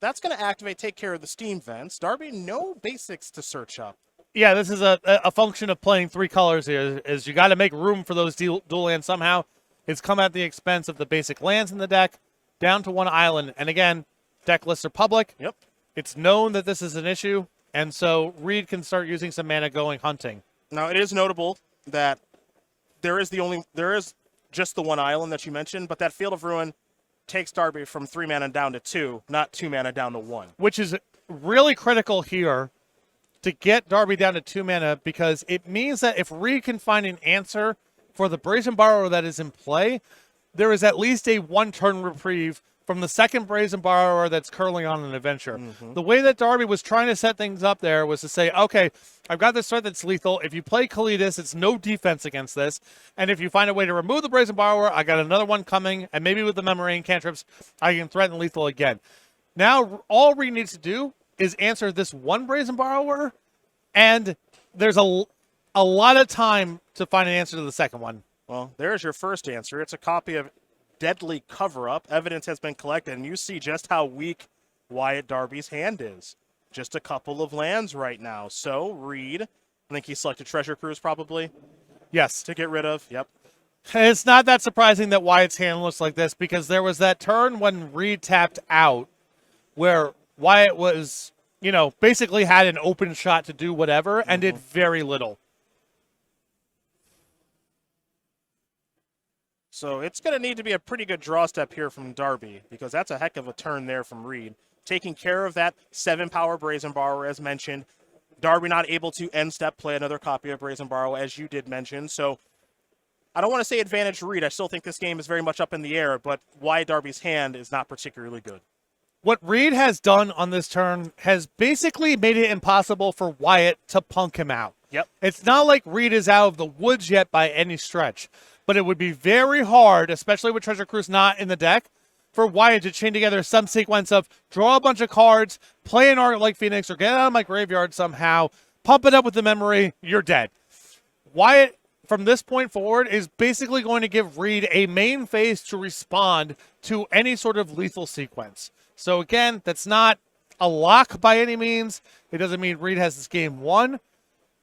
That's going to activate, take care of the steam vents. Darby, no basics to search up.
Yeah, this is a function of playing 3 colors here. Is you got to make room for those dual lands somehow. It's come at the expense of the basic lands in the deck, down to 1 island. And again, deck lists are public.
Yep.
It's known that this is an issue, and so Reid can start using some mana going hunting.
Now, it is notable that there is just the 1 island that you mentioned, but that Field of Ruin takes Darby from 3 mana down to 2, not 2 mana down to 1.
Which is really critical here to get Darby down to 2 mana, because it means that if Reid can find an answer for the Brazen Borrower that is in play, there is at least a 1-turn reprieve from the second Brazen Borrower that's curling on an adventure. The way that Darby was trying to set things up there was to say, okay, I've got this threat that's lethal. If you play Kalidas, it's no defense against this. And if you find a way to remove the Brazen Borrower, I got another one coming, and maybe with the Memory and cantrips, I can threaten lethal again. Now, all Reid needs to do is answer this 1 Brazen Borrower, and there's a lot of time to find an answer to the second one.
Well, there's your first answer. It's a copy of Deadly Cover-Up. Evidence has been collected, and you see just how weak Wyatt Darby's hand is. Just a couple of lands right now. So, Reid, I think he selected Treasure Cruise probably.
Yes.
To get rid of. Yep.
It's not that surprising that Wyatt's hand looks like this, because there was that turn when Reid tapped out where Wyatt was, basically had an open shot to do whatever and did very little.
So it's going to need to be a pretty good draw step here from Darby, because that's a heck of a turn there from Reid. Taking care of that 7-power Brazen Borrower, as mentioned. Darby not able to end step play another copy of Brazen Borrower, as you did mention. So I don't want to say advantage Reid. I still think this game is very much up in the air, but Wyatt Darby's hand is not particularly good.
What Reid has done on this turn has basically made it impossible for Wyatt to punk him out.
Yep.
It's not like Reid is out of the woods yet by any stretch, but it would be very hard, especially with Treasure Cruise not in the deck, for Wyatt to chain together some sequence of draw a bunch of cards, play an Arc-like Phoenix, or get out of my graveyard somehow, pump it up with the Memory, you're dead. Wyatt, from this point forward, is basically going to give Reid a main phase to respond to any sort of lethal sequence. So again, that's not a lock by any means. It doesn't mean Reid has this game won,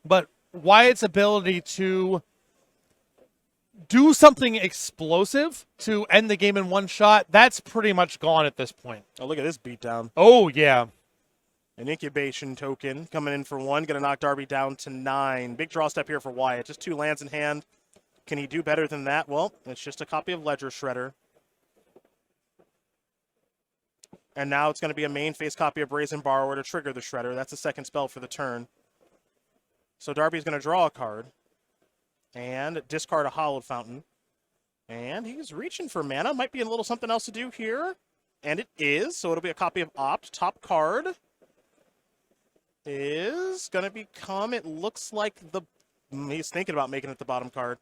but Wyatt's ability to do something explosive to end the game in one shot, that's pretty much gone at this point.
Oh, look at this beatdown.
Oh, yeah.
An incubation token coming in for 1, going to knock Darby down to 9. Big draw step here for Wyatt. Just 2 lands in hand. Can he do better than that? Well, it's just a copy of Ledger Shredder. And now it's going to be a main phase copy of Brazen Borrower to trigger the Shredder. That's the second spell for the turn. So Darby's going to draw a card and discard a Hallowed Fountain. And he's reaching for mana. Might be a little something else to do here. And it is. So it'll be a copy of Opt. Top card is going to become, it looks like he's thinking about making it the bottom card.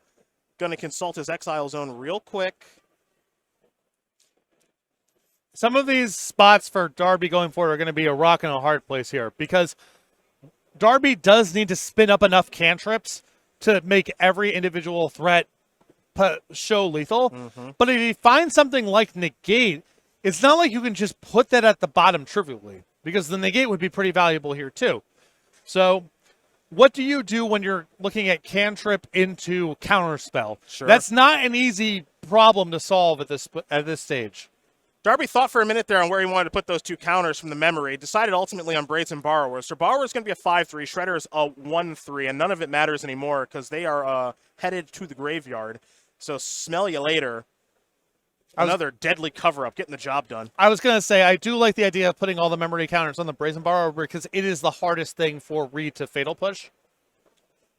Going to consult his Exile Zone real quick.
Some of these spots for Darby going forward are going to be a rock and a hard place here, because Darby does need to spin up enough cantrips to make every individual threat show lethal. But if you find something like Negate, it's not like you can just put that at the bottom trivially, because the Negate would be pretty valuable here too. So what do you do when you're looking at cantrip into counterspell?
Sure.
That's not an easy problem to solve at this stage.
Darby thought for a minute there on where he wanted to put those 2 counters from the Memory. Decided ultimately on Brazen Borrower. So Borrower is going to be a 5-3. Shredder is a 1-3. And none of it matters anymore because they are headed to the graveyard. So smell you later. Another deadly cover-up, getting the job done.
I was going to say, I do like the idea of putting all the Memory counters on the Brazen Borrower, because it is the hardest thing for Reid to Fatal Push.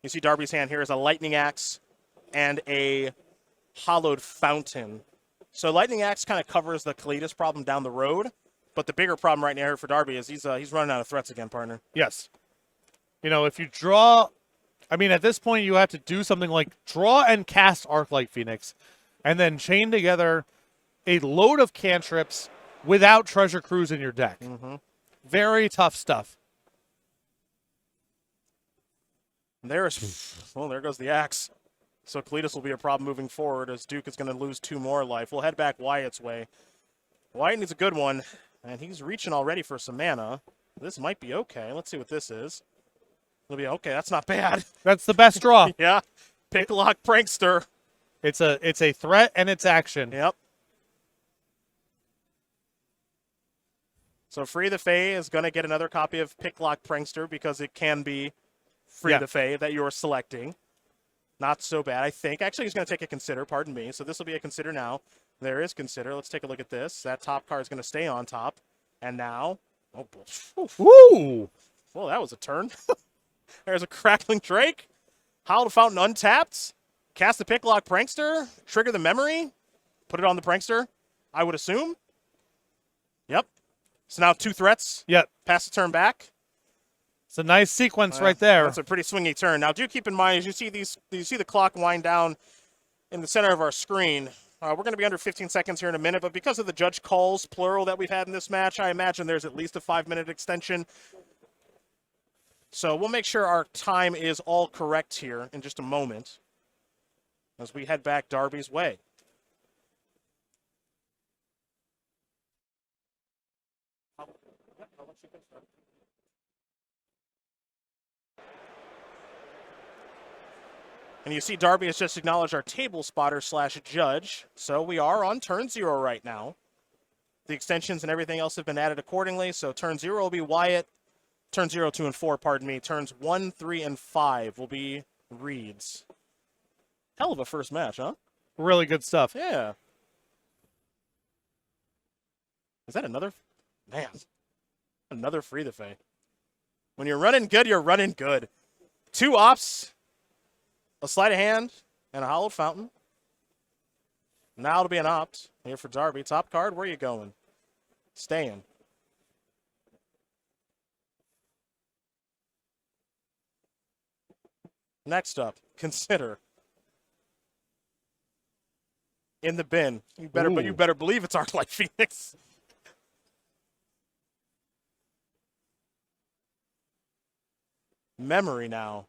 You see Darby's hand here is a Lightning Axe and a Hallowed Fountain. So Lightning Axe kind of covers the Kalidas problem down the road, but the bigger problem right now for Darby is he's running out of threats again, partner.
Yes. If you draw, at this point you have to do something like draw and cast Arc-like Phoenix, and then chain together a load of cantrips without Treasure Cruise in your deck. Very tough stuff.
There goes the axe. So Kalidas will be a problem moving forward as Duke is going to lose 2 more life. We'll head back Wyatt's way. Wyatt needs a good one, and he's reaching already for some mana. This might be okay. Let's see what this is. It'll be okay. That's not bad.
That's the best draw.
Yeah. Picklock Prankster.
It's a threat and it's action.
Yep. So Free the Fae is going to get another copy of Picklock Prankster because it can be Free the Fae that you're selecting. Not so bad, I think. Actually, he's going to take a Consider, pardon me. So this will be a Consider now. There is Consider. Let's take a look at this. That top card is going to stay on top. And now, oh,
Woo!
well, that was a turn. There's a Crackling Drake. Hallowed Fountain untapped. Cast the Picklock Prankster. Trigger the memory. Put it on the Prankster, I would assume. Yep. So now 2 threats.
Yep.
Pass the turn back.
It's a nice sequence right there.
That's a pretty swingy turn. Now, do keep in mind, as you see the clock wind down in the center of our screen, we're going to be under 15 seconds here in a minute, but because of the judge calls, plural, that we've had in this match, I imagine there's at least a 5-minute extension. So we'll make sure our time is all correct here in just a moment as we head back Darby's way. And you see Darby has just acknowledged our table spotter / judge. So we are on turn 0 right now. The extensions and everything else have been added accordingly. So turn 0 will be Wyatt. Turn 0, 2, and 4, pardon me. Turns 1, 3, and 5 will be Reid's. Hell of a first match, huh?
Really good stuff.
Yeah. Is that another? Man. Another Free the Fae. When you're running good, you're running good. 2 ops. A sleight of hand, and a Hallowed Fountain. Now it'll be an opt here for Darby. Top card, where are you going? Staying. Next up, Consider. In the bin. You better, but you better believe it's Arclight Phoenix. Memory now.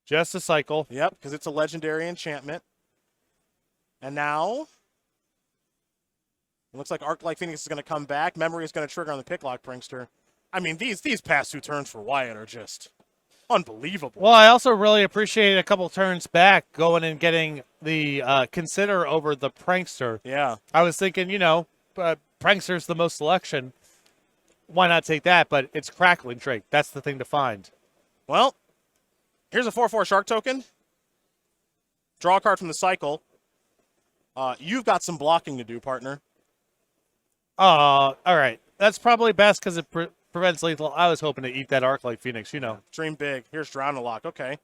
Just a cycle.
Yep, because it's a legendary enchantment. And now, it looks like Arclight Phoenix is going to come back. Memory is going to trigger on the Picklock Prankster. I mean, these past 2 turns for Wyatt are just unbelievable.
Well, I also really appreciate a couple turns back going and getting the Consider over the Prankster.
Yeah.
I was thinking, Prankster's the most selection. Why not take that? But it's Crackling Drake. That's the thing to find.
Well, here's a 4/4 Shark token. Draw a card from the cycle. You've got some blocking to do, partner.
All right. That's probably best because it prevents lethal. I was hoping to eat that Arclight Phoenix,
Dream big. Here's Drown and Lock. Okay.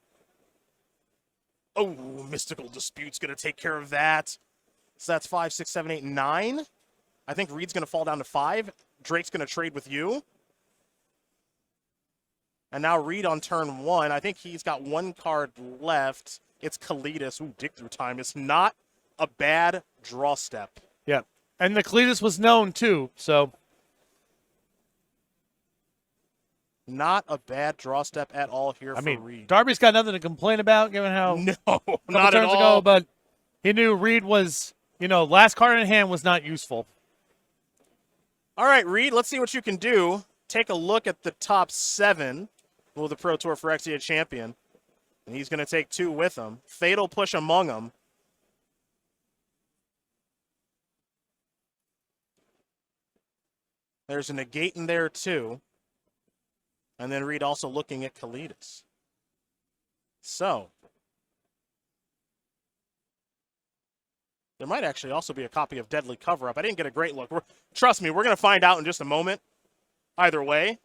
Oh, Mystical Dispute's going to take care of that. So that's 5, 6, 7, 8, 9. I think Reid's going to fall down to 5. Drake's going to trade with you. And now Reid on turn 1. I think he's got 1 card left. It's Kalidas. Ooh, Dig Through Time. It's not a bad draw step.
Yeah. And the Kalidas was known, too, so.
Not a bad draw step at all here for Reid.
Darby's got nothing to complain about, given how
no,
not at all. Ago, but he knew Reid was, last card in hand was not useful.
All right, Reid, let's see what you can do. Take a look at the top 7 with the Pro Tour Phyrexia champion. And he's going to take 2 with him. Fatal Push among them. There's a negate in there, too. And then Reid also looking at Kalidas. So, there might actually also be a copy of Deadly Cover-Up. I didn't get a great look. Trust me, we're going to find out in just a moment. Either way.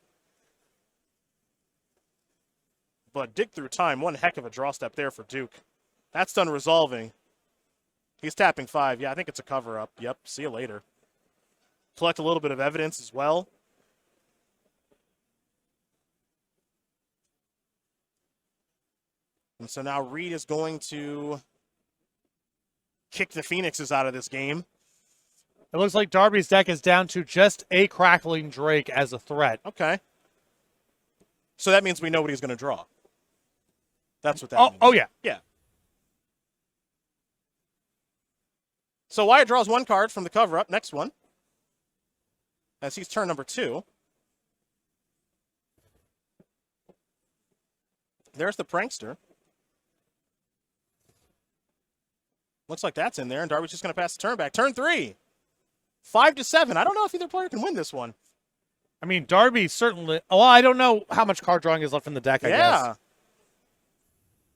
But Dig Through Time, one heck of a draw step there for Duke. That's done resolving. He's tapping 5. Yeah, I think it's a cover-up. Yep, see you later. Collect a little bit of evidence as well. And so now Reid is going to kick the Phoenixes out of this game.
It looks like Darby's deck is down to just a Crackling Drake as a threat.
Okay. So that means we know what he's going to draw. That's what that means.
Oh, yeah.
Yeah. So Wyatt draws one card from the cover-up. Next one. As he's turn number 2. There's the prankster. Looks like that's in there, and Darby's just going to pass the turn back. Turn 3. 5-7. I don't know if either player can win this one.
I mean, Darby certainly. Well, I don't know how much card drawing is left in the deck, I guess.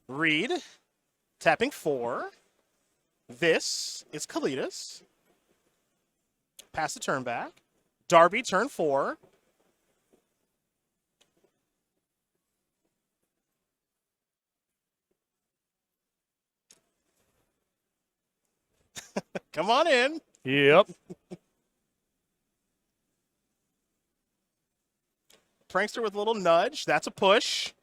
Reid, tapping 4. This is Kalidas. Pass the turn back. Darby, turn 4. Come on in.
Yep.
Prankster with a little nudge. That's a push.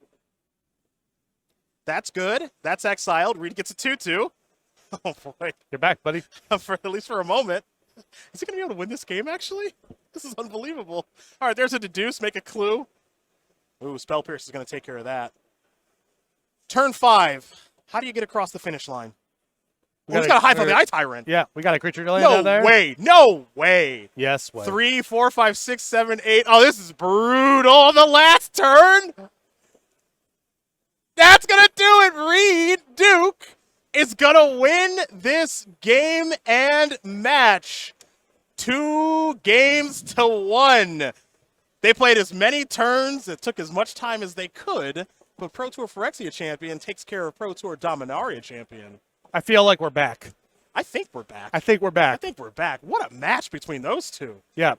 That's good. That's exiled. Reid gets a 2-2. Oh, boy.
You're back, buddy.
For at least for a moment. Is he going to be able to win this game, actually? This is unbelievable. All right, there's a deduce. Make a clue. Ooh, Spell Pierce is going to take care of that. Turn 5. How do you get across the finish line? Oh, he's got a high on the Eye Tyrant.
Yeah, we got a creature delay down there.
No way. No way.
Yes, way.
3, 4, 5, 6, 7, 8. Oh, this is brutal. On the last turn. That's going to do it. Reid Duke is going to win this game and match. 2-1. They played as many turns. It took as much time as they could. But Pro Tour Phyrexia champion takes care of Pro Tour Dominaria champion.
I feel like we're back.
I think we're back.
I think we're back.
I think we're back. What a match between those two.
Yeah.